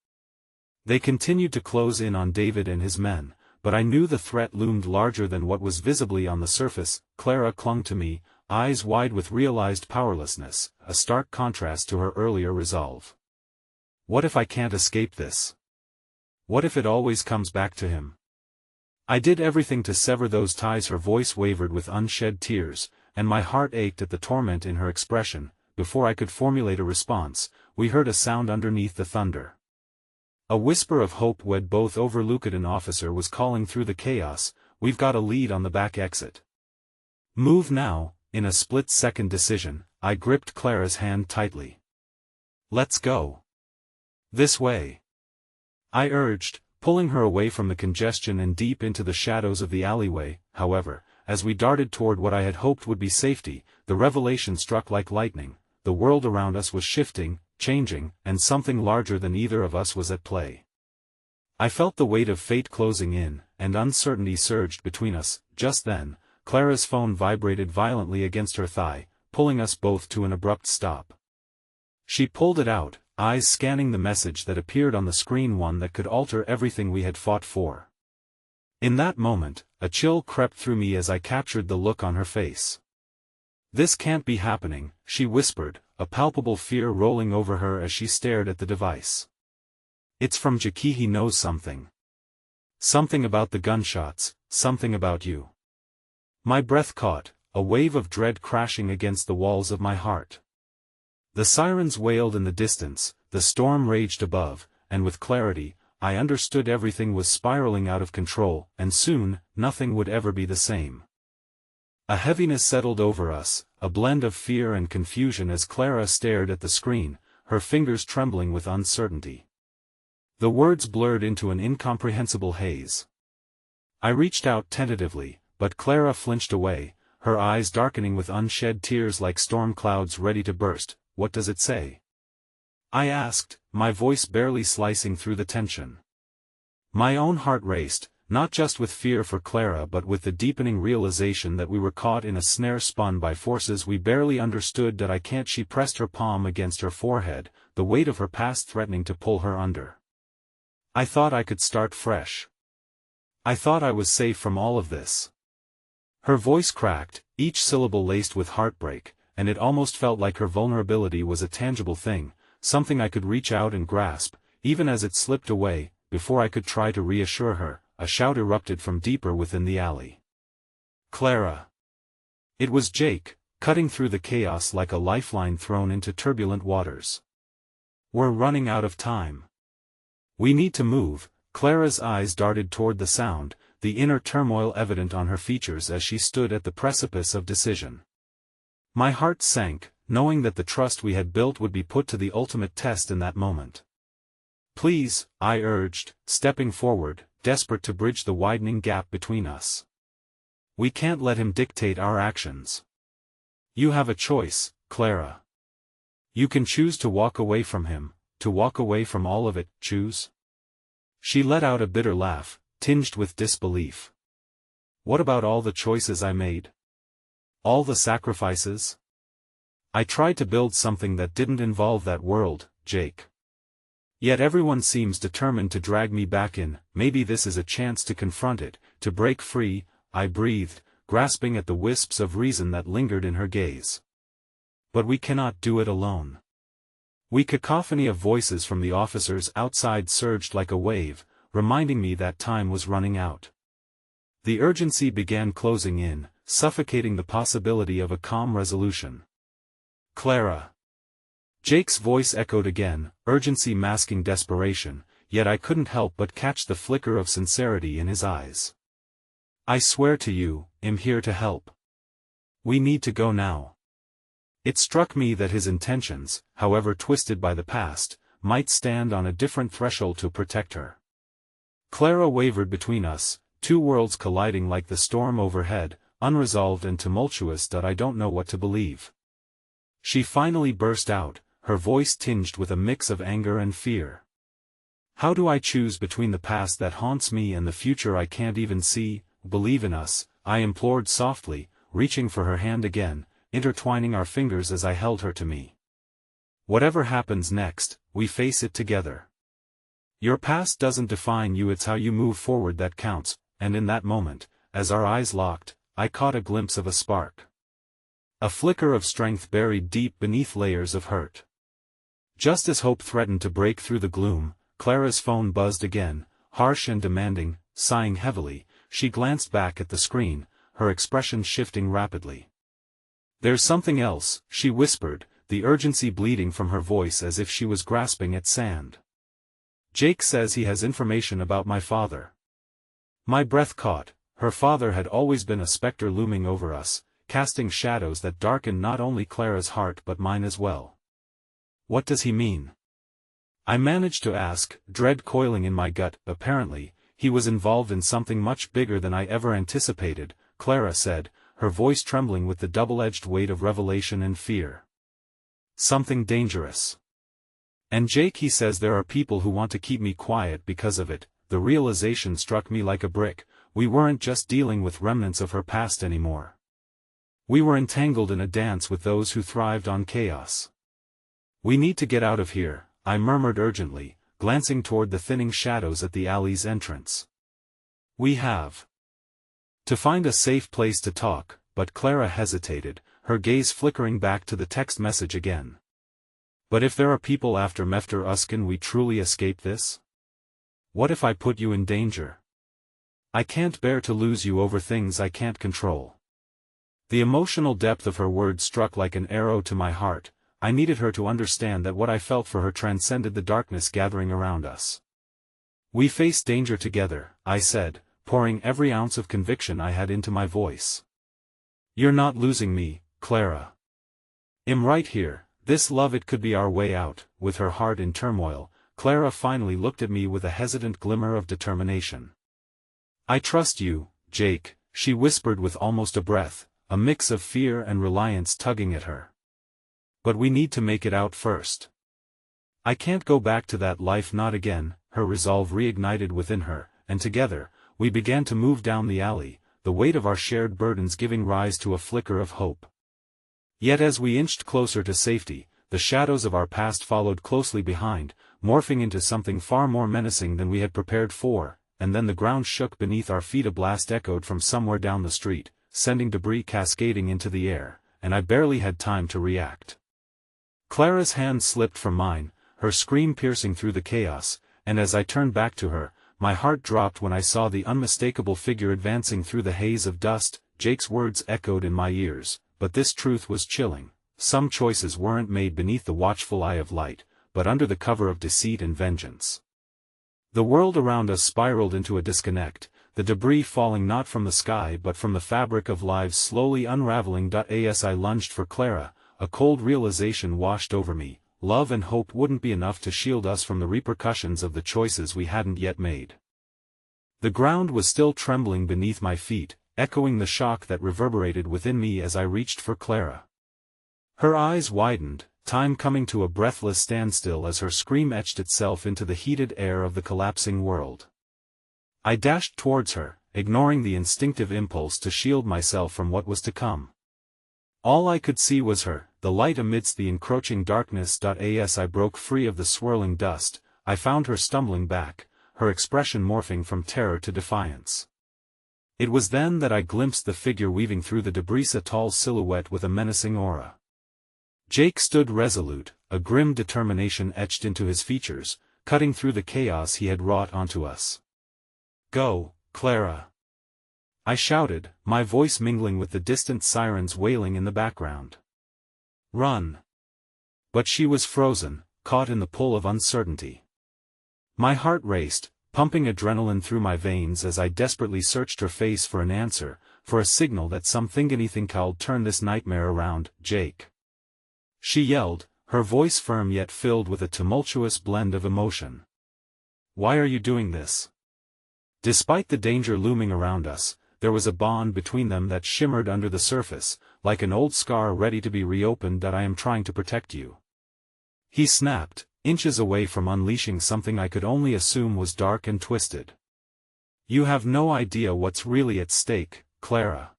They continued to close in on David and his men, but I knew the threat loomed larger than what was visibly on the surface. Clara clung to me, eyes wide with realized powerlessness, a stark contrast to her earlier resolve. What if I can't escape this? What if it always comes back to him? I did everything to sever those ties. Her voice wavered with unshed tears, and my heart ached at the torment in her expression. Before I could formulate a response, we heard a sound underneath the thunder. A whisper of hope. Wed both overlooked an officer was calling through the chaos, "We've got a lead on the back exit. Move now." In a split-second decision, I gripped Clara's hand tightly. "Let's go. This way," I urged, pulling her away from the congestion and deep into the shadows of the alleyway. However, as we darted toward what I had hoped would be safety, the revelation struck like lightning. The world around us was shifting, changing, and something larger than either of us was at play. I felt the weight of fate closing in, and uncertainty surged between us. Just then, Clara's phone vibrated violently against her thigh, pulling us both to an abrupt stop. She pulled it out, eyes scanning the message that appeared on the screen, one that could alter everything we had fought for. In that moment, a chill crept through me as I captured the look on her face. "This can't be happening," she whispered, a palpable fear rolling over her as she stared at the device. "It's from Jackie. He knows something. Something about the gunshots, something about you." My breath caught, a wave of dread crashing against the walls of my heart. The sirens wailed in the distance, the storm raged above, and with clarity, I understood everything was spiraling out of control, and soon, nothing would ever be the same. A heaviness settled over us, a blend of fear and confusion as Clara stared at the screen, her fingers trembling with uncertainty. The words blurred into an incomprehensible haze. I reached out tentatively, but Clara flinched away, her eyes darkening with unshed tears like storm clouds ready to burst. "What does it say?" I asked, my voice barely slicing through the tension. My own heart raced, not just with fear for Clara but with the deepening realization that we were caught in a snare spun by forces we barely understood. "That I can't." She pressed her palm against her forehead, the weight of her past threatening to pull her under. "I thought I could start fresh. I thought I was safe from all of this." Her voice cracked, each syllable laced with heartbreak, and it almost felt like her vulnerability was a tangible thing, something I could reach out and grasp. Even as it slipped away, before I could try to reassure her, a shout erupted from deeper within the alley. "Clara!" It was Jake, cutting through the chaos like a lifeline thrown into turbulent waters. "We're running out of time. We need to move." Clara's eyes darted toward the sound, the inner turmoil evident on her features as she stood at the precipice of decision. My heart sank, knowing that the trust we had built would be put to the ultimate test in that moment. "Please," I urged, stepping forward, desperate to bridge the widening gap between us. "We can't let him dictate our actions. You have a choice, Clara. You can choose to walk away from him, to walk away from all of it. Choose." She let out a bitter laugh, tinged with disbelief. "What about all the choices I made? All the sacrifices? I tried to build something that didn't involve that world, Jake. Yet everyone seems determined to drag me back in. Maybe this is a chance to confront it, to break free," I breathed, grasping at the wisps of reason that lingered in her gaze. "But we cannot do it alone." The cacophony of voices from the officers outside surged like a wave, reminding me that time was running out. The urgency began closing in, suffocating the possibility of a calm resolution. "Clara!" Jake's voice echoed again, urgency masking desperation, yet I couldn't help but catch the flicker of sincerity in his eyes. "I swear to you, I'm here to help. We need to go now." It struck me that his intentions, however twisted by the past, might stand on a different threshold to protect her. Clara wavered between us, two worlds colliding like the storm overhead, unresolved and tumultuous. "That I don't know what to believe." She finally burst out, her voice tinged with a mix of anger and fear. "How do I choose between the past that haunts me and the future I can't even see?" "Believe in us," I implored softly, reaching for her hand again, intertwining our fingers as I held her to me. Whatever happens next, we face it together. Your past doesn't define you, it's how you move forward that counts, and in that moment, as our eyes locked, I caught a glimpse of a spark. A flicker of strength buried deep beneath layers of hurt. Just as hope threatened to break through the gloom, Clara's phone buzzed again, harsh and demanding. Sighing heavily, she glanced back at the screen, her expression shifting rapidly. "There's something else," she whispered, the urgency bleeding from her voice as if she was grasping at sand. "Jake says he has information about my father." My breath caught. Her father had always been a specter looming over us, casting shadows that darkened not only Clara's heart but mine as well. "What does he mean?" I managed to ask, dread coiling in my gut. "Apparently, he was involved in something much bigger than I ever anticipated," Clara said, her voice trembling with the double-edged weight of revelation and fear. "Something dangerous. And Jake, he says there are people who want to keep me quiet because of it." The realization struck me like a brick. We weren't just dealing with remnants of her past anymore. We were entangled in a dance with those who thrived on chaos. "We need to get out of here," I murmured urgently, glancing toward the thinning shadows at the alley's entrance. "We have to find a safe place to talk," but Clara hesitated, her gaze flickering back to the text message again. "But if there are people after us, can we truly escape this? What if I put you in danger? I can't bear to lose you over things I can't control." The emotional depth of her words struck like an arrow to my heart. I needed her to understand that what I felt for her transcended the darkness gathering around us. "We face danger together," I said, pouring every ounce of conviction I had into my voice. "You're not losing me, Clara. I'm right here. This love, it could be our way out." With her heart in turmoil, Clara finally looked at me with a hesitant glimmer of determination. "I trust you, Jake," she whispered with almost a breath, a mix of fear and reliance tugging at her. "But we need to make it out first. I can't go back to that life, not again." Her resolve reignited within her, and together, we began to move down the alley, the weight of our shared burdens giving rise to a flicker of hope. Yet as we inched closer to safety, the shadows of our past followed closely behind, morphing into something far more menacing than we had prepared for, and then the ground shook beneath our feet. A blast echoed from somewhere down the street, sending debris cascading into the air, and I barely had time to react. Clara's hand slipped from mine, her scream piercing through the chaos, and as I turned back to her, my heart dropped when I saw the unmistakable figure advancing through the haze of dust. Jake's words echoed in my ears, but this truth was chilling. Some choices weren't made beneath the watchful eye of light, but under the cover of deceit and vengeance. The world around us spiraled into a disconnect, the debris falling not from the sky but from the fabric of lives slowly unraveling. As I lunged for Clara, a cold realization washed over me. Love and hope wouldn't be enough to shield us from the repercussions of the choices we hadn't yet made. The ground was still trembling beneath my feet, echoing the shock that reverberated within me as I reached for Clara. Her eyes widened, time coming to a breathless standstill as her scream etched itself into the heated air of the collapsing world. I dashed towards her, ignoring the instinctive impulse to shield myself from what was to come. All I could see was her, the light amidst the encroaching darkness. As I broke free of the swirling dust, I found her stumbling back, her expression morphing from terror to defiance. It was then that I glimpsed the figure weaving through the debris, a tall silhouette with a menacing aura. Jake stood resolute, a grim determination etched into his features, cutting through the chaos he had wrought onto us. "Go, Clara!" I shouted, my voice mingling with the distant sirens wailing in the background. "Run!" But she was frozen, caught in the pull of uncertainty. My heart raced, pumping adrenaline through my veins as I desperately searched her face for an answer, for a signal that anything could turn this nightmare around. "Jake!" she yelled, her voice firm yet filled with a tumultuous blend of emotion. "Why are you doing this?" Despite the danger looming around us, there was a bond between them that shimmered under the surface, like an old scar ready to be reopened. "I am trying to protect you," he snapped, inches away from unleashing something I could only assume was dark and twisted. "You have no idea what's really at stake," Clara.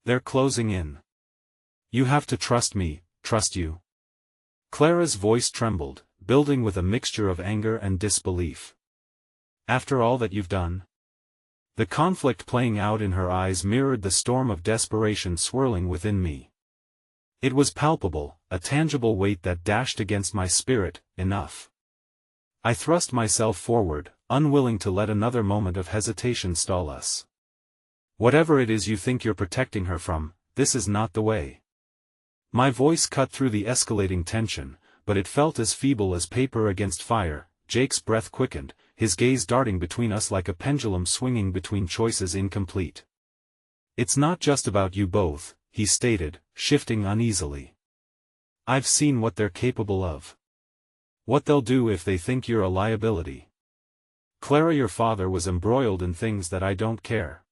They're closing in. You have to trust me, trust you. Clara's voice trembled, building with a mixture of anger and disbelief. After all that you've done? The conflict playing out in her eyes mirrored the storm of desperation swirling within me. It was palpable, a tangible weight that dashed against my spirit. Enough. I thrust myself forward, unwilling to let another moment of hesitation stall us. Whatever it is you think you're protecting her from, this is not the way. My voice cut through the escalating tension, but it felt as feeble as paper against fire. Jake's breath quickened, his gaze darting between us like a pendulum swinging between choices incomplete. It's not just about you both, he stated, shifting uneasily. I've seen what they're capable of. What they'll do if they think you're a liability. Clara, your father was embroiled in things that I don't care.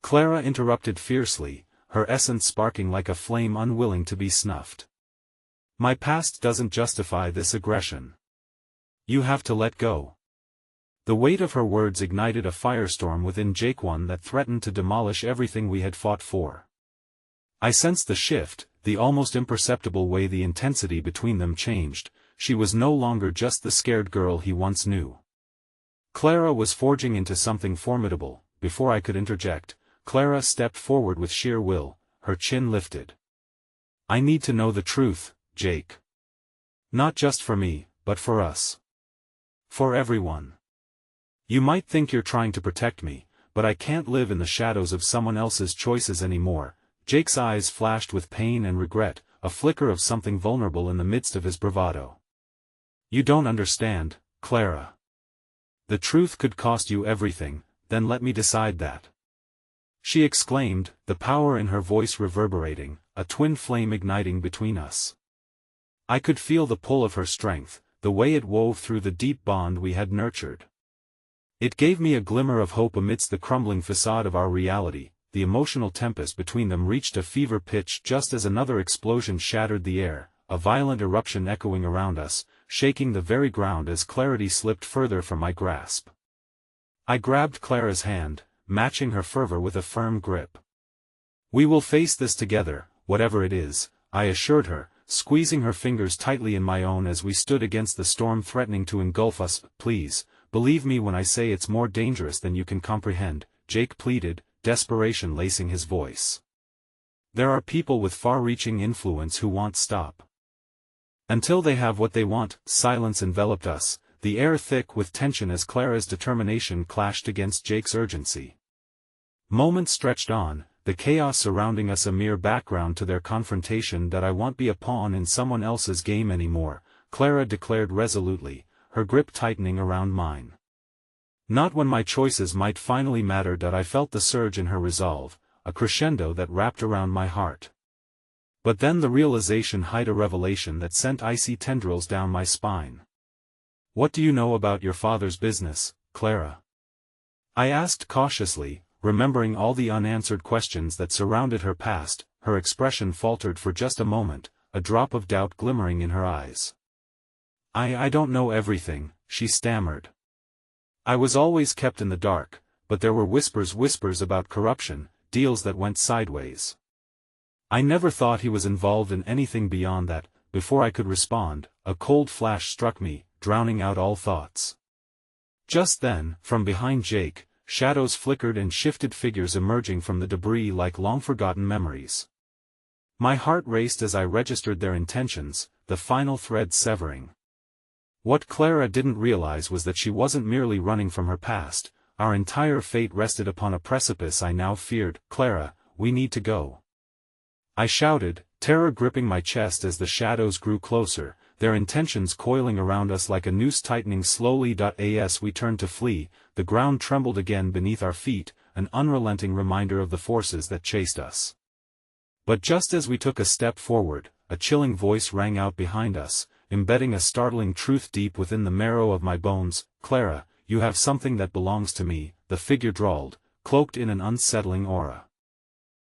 Clara interrupted fiercely, her essence sparking like a flame unwilling to be snuffed. My past doesn't justify this aggression. You have to let go. The weight of her words ignited a firestorm within Jake, one that threatened to demolish everything we had fought for. I sensed the shift, the almost imperceptible way the intensity between them changed. She was no longer just the scared girl he once knew. Clara was forging into something formidable. Before I could interject, Clara stepped forward with sheer will, her chin lifted. I need to know the truth, Jake. Not just for me, but for us. For everyone. You might think you're trying to protect me, but I can't live in the shadows of someone else's choices anymore. Jake's eyes flashed with pain and regret, a flicker of something vulnerable in the midst of his bravado. You don't understand, Clara. The truth could cost you everything, then let me decide that. She exclaimed, the power in her voice reverberating, a twin flame igniting between us. I could feel the pull of her strength, the way it wove through the deep bond we had nurtured. It gave me a glimmer of hope amidst the crumbling facade of our reality. The emotional tempest between them reached a fever pitch just as another explosion shattered the air, a violent eruption echoing around us, shaking the very ground as clarity slipped further from my grasp. I grabbed Clara's hand, matching her fervor with a firm grip. We will face this together, whatever it is, I assured her, squeezing her fingers tightly in my own as we stood against the storm threatening to engulf us. Please, believe me when I say it's more dangerous than you can comprehend, Jake pleaded, desperation lacing his voice. There are people with far-reaching influence who won't stop. Until they have what they want. Silence enveloped us, the air thick with tension as Clara's determination clashed against Jake's urgency. Moments stretched on, the chaos surrounding us a mere background to their confrontation. That I won't be a pawn in someone else's game anymore, Clara declared resolutely, her grip tightening around mine. Not when my choices might finally matter. I felt the surge in her resolve, a crescendo that wrapped around my heart. But then the realization hid a revelation that sent icy tendrils down my spine. What do you know about your father's business, Clara? I asked cautiously, remembering all the unanswered questions that surrounded her past. Her expression faltered for just a moment, a drop of doubt glimmering in her eyes. I don't know everything, she stammered. I was always kept in the dark, but there were whispers about corruption, deals that went sideways. I never thought he was involved in anything beyond that. Before I could respond, a cold flash struck me, drowning out all thoughts. Just then, from behind Jake, shadows flickered and shifted, figures emerging from the debris like long-forgotten memories. My heart raced as I registered their intentions, the final thread severing. What Clara didn't realize was that she wasn't merely running from her past. Our entire fate rested upon a precipice I now feared. Clara, we need to go. I shouted, terror gripping my chest as the shadows grew closer, their intentions coiling around us like a noose tightening slowly. As we turned to flee, the ground trembled again beneath our feet, an unrelenting reminder of the forces that chased us. But just as we took a step forward, a chilling voice rang out behind us, embedding a startling truth deep within the marrow of my bones. Clara, you have something that belongs to me, the figure drawled, cloaked in an unsettling aura.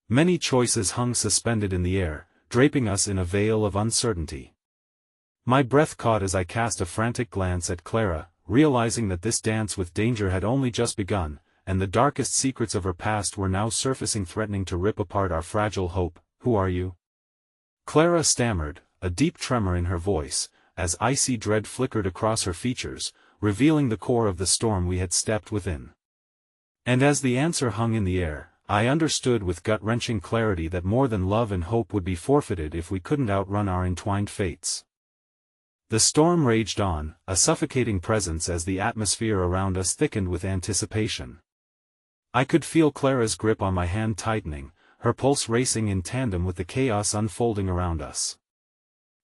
Many choices hung suspended in the air, draping us in a veil of uncertainty. My breath caught as I cast a frantic glance at Clara, realizing that this dance with danger had only just begun, and the darkest secrets of her past were now surfacing, threatening to rip apart our fragile hope. "Who are you?" Clara stammered, a deep tremor in her voice, as icy dread flickered across her features, revealing the core of the storm we had stepped within. And as the answer hung in the air, I understood with gut-wrenching clarity that more than love and hope would be forfeited if we couldn't outrun our entwined fates. The storm raged on, a suffocating presence as the atmosphere around us thickened with anticipation. I could feel Clara's grip on my hand tightening, her pulse racing in tandem with the chaos unfolding around us.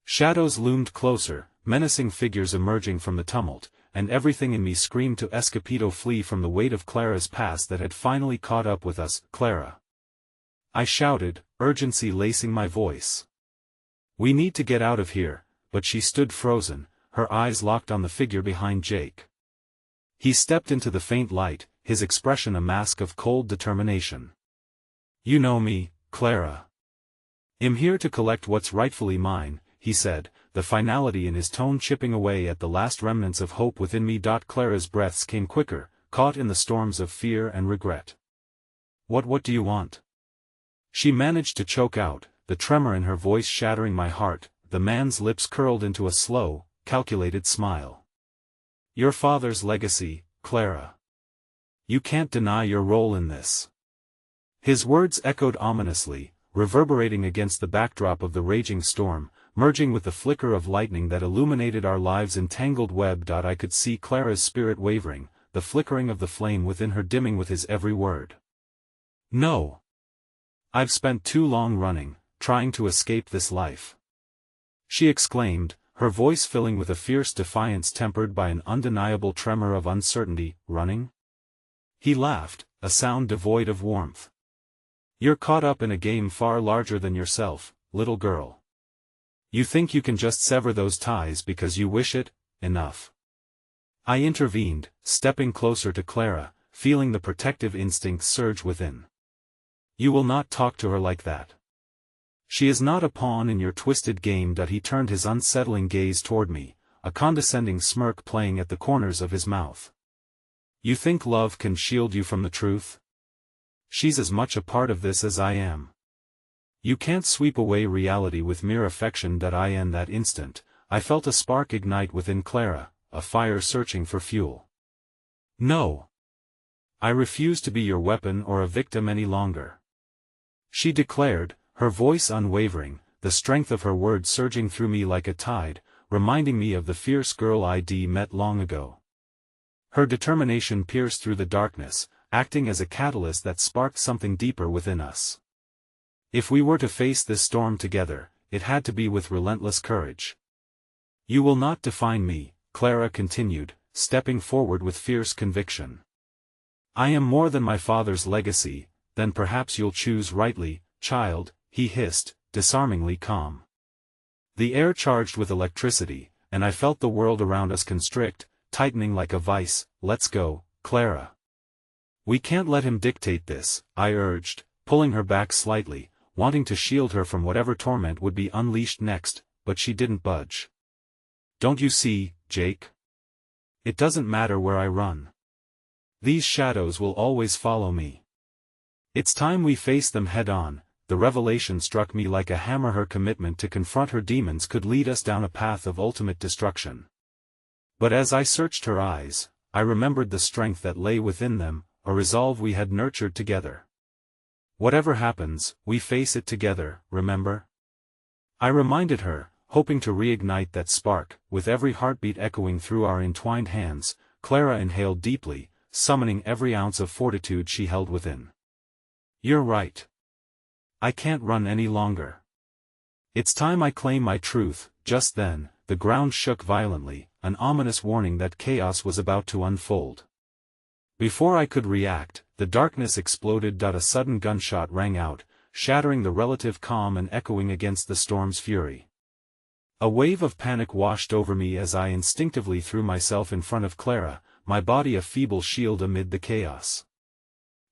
Shadows loomed closer, menacing figures emerging from the tumult, and everything in me screamed to escapedo, flee from the weight of Clara's past that had finally caught up with us. "Clara!" I shouted, urgency lacing my voice. "We need to get out of here," but she stood frozen, her eyes locked on the figure behind Jake. He stepped into the faint light, his expression a mask of cold determination. "You know me, Clara. I'm here to collect what's rightfully mine," he said, the finality in his tone chipping away at the last remnants of hope within me. Clara's breaths came quicker, caught in the storms of fear and regret. What do you want?" she managed to choke out, the tremor in her voice shattering my heart. The man's lips curled into a slow, calculated smile. "Your father's legacy, Clara. You can't deny your role in this." His words echoed ominously, reverberating against the backdrop of the raging storm, merging with the flicker of lightning that illuminated our lives' entangled web. I could see Clara's spirit wavering, the flickering of the flame within her dimming with his every word. "No. I've spent too long running, trying to escape this life," she exclaimed, her voice filling with a fierce defiance tempered by an undeniable tremor of uncertainty. "Running?" He laughed, a sound devoid of warmth. "You're caught up in a game far larger than yourself, little girl. You think you can just sever those ties because you wish it? Enough." I intervened, stepping closer to Clara, feeling the protective instincts surge within. "You will not talk to her like that. She is not a pawn in your twisted game." He turned his unsettling gaze toward me, a condescending smirk playing at the corners of his mouth. "You think love can shield you from the truth? She's as much a part of this as I am. You can't sweep away reality with mere affection." In that instant, I felt a spark ignite within Clara, a fire searching for fuel. "No. I refuse to be your weapon or a victim any longer," she declared, her voice unwavering, the strength of her words surging through me like a tide, reminding me of the fierce girl I'd met long ago. Her determination pierced through the darkness, acting as a catalyst that sparked something deeper within us. If we were to face this storm together, it had to be with relentless courage. "You will not define me," Clara continued, stepping forward with fierce conviction. "I am more than my father's legacy." "Then perhaps you'll choose rightly, child," he hissed, disarmingly calm. The air charged with electricity, and I felt the world around us constrict, tightening like a vice. "Let's go, Clara." "We can't let him dictate this," I urged, pulling her back slightly, wanting to shield her from whatever torment would be unleashed next, but she didn't budge. "Don't you see, Jake? It doesn't matter where I run. These shadows will always follow me. It's time we face them head-on." The revelation struck me like a hammer. Her commitment to confront her demons could lead us down a path of ultimate destruction. But as I searched her eyes, I remembered the strength that lay within them, a resolve we had nurtured together. "Whatever happens, we face it together, remember?" I reminded her, hoping to reignite that spark. With every heartbeat echoing through our entwined hands, Clara inhaled deeply, summoning every ounce of fortitude she held within. "You're right. I can't run any longer. It's time I claim my truth." Just then, the ground shook violently, an ominous warning that chaos was about to unfold. Before I could react, the darkness exploded. A sudden gunshot rang out, shattering the relative calm and echoing against the storm's fury. A wave of panic washed over me as I instinctively threw myself in front of Clara, my body a feeble shield amid the chaos.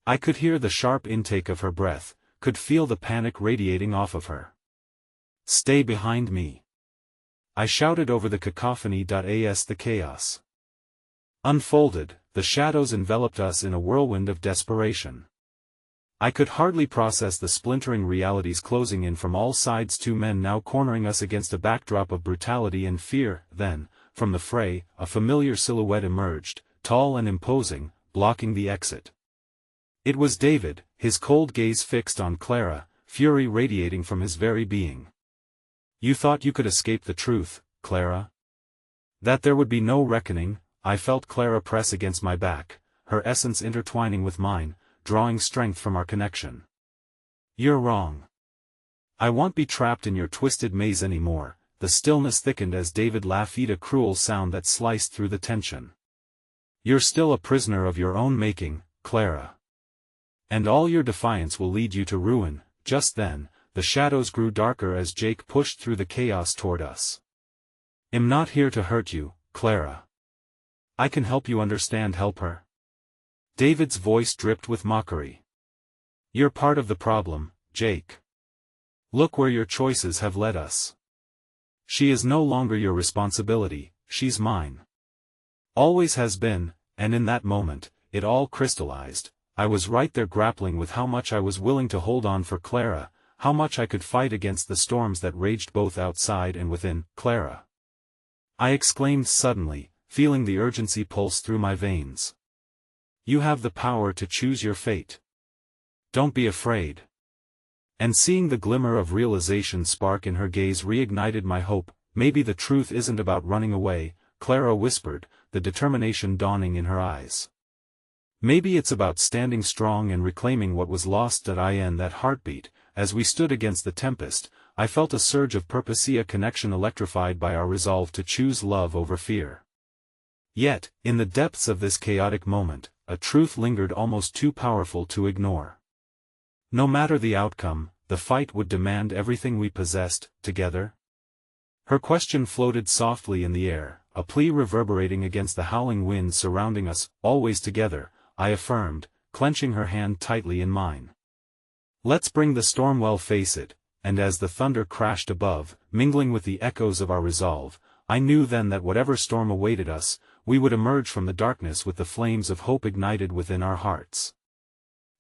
I could hear the sharp intake of her breath, could feel the panic radiating off of her. "Stay behind me," I shouted over the cacophony. As the chaos unfolded, the shadows enveloped us in a whirlwind of desperation. I could hardly process the splintering realities closing in from all sides, two men now cornering us against a backdrop of brutality and fear. Then, from the fray, a familiar silhouette emerged, tall and imposing, blocking the exit. It was David, his cold gaze fixed on Clara, fury radiating from his very being. "You thought you could escape the truth, Clara? That there would be no reckoning?" I felt Clara press against my back, her essence intertwining with mine, drawing strength from our connection. "You're wrong. I won't be trapped in your twisted maze anymore." The stillness thickened as David laughed, a cruel sound that sliced through the tension. "You're still a prisoner of your own making, Clara. And all your defiance will lead you to ruin." Just then, the shadows grew darker as Jake pushed through the chaos toward us. "I'm not here to hurt you, Clara. I can help you understand. Help her." David's voice dripped with mockery. "You're part of the problem, Jake. Look where your choices have led us. She is no longer your responsibility, she's mine. Always has been." And in that moment, it all crystallized. I was right there grappling with how much I was willing to hold on for Clara, how much I could fight against the storms that raged both outside and within. "Clara!" I exclaimed suddenly, feeling the urgency pulse through my veins. "You have the power to choose your fate. Don't be afraid." And seeing the glimmer of realization spark in her gaze reignited my hope. "Maybe the truth isn't about running away," Clara whispered, the determination dawning in her eyes. "Maybe it's about standing strong and reclaiming what was lost." That heartbeat, as we stood against the tempest, I felt a surge of purpose, a connection electrified by our resolve to choose love over fear. Yet, in the depths of this chaotic moment, a truth lingered almost too powerful to ignore. No matter the outcome, the fight would demand everything we possessed, together. Her question floated softly in the air, a plea reverberating against the howling winds surrounding us. "Always together," I affirmed, clenching her hand tightly in mine. "Let's bring the storm, we'll face it." And as the thunder crashed above, mingling with the echoes of our resolve, I knew then that whatever storm awaited us, we would emerge from the darkness with the flames of hope ignited within our hearts.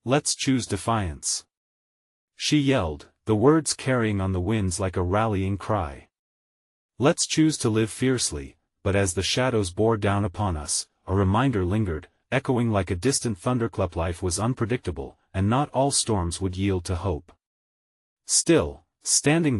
"Let's choose defiance," she yelled, the words carrying on the winds like a rallying cry. "Let's choose to live fiercely." But as the shadows bore down upon us, a reminder lingered, echoing like a distant thunderclap. Life was unpredictable, and not all storms would yield to hope. Still, standing there,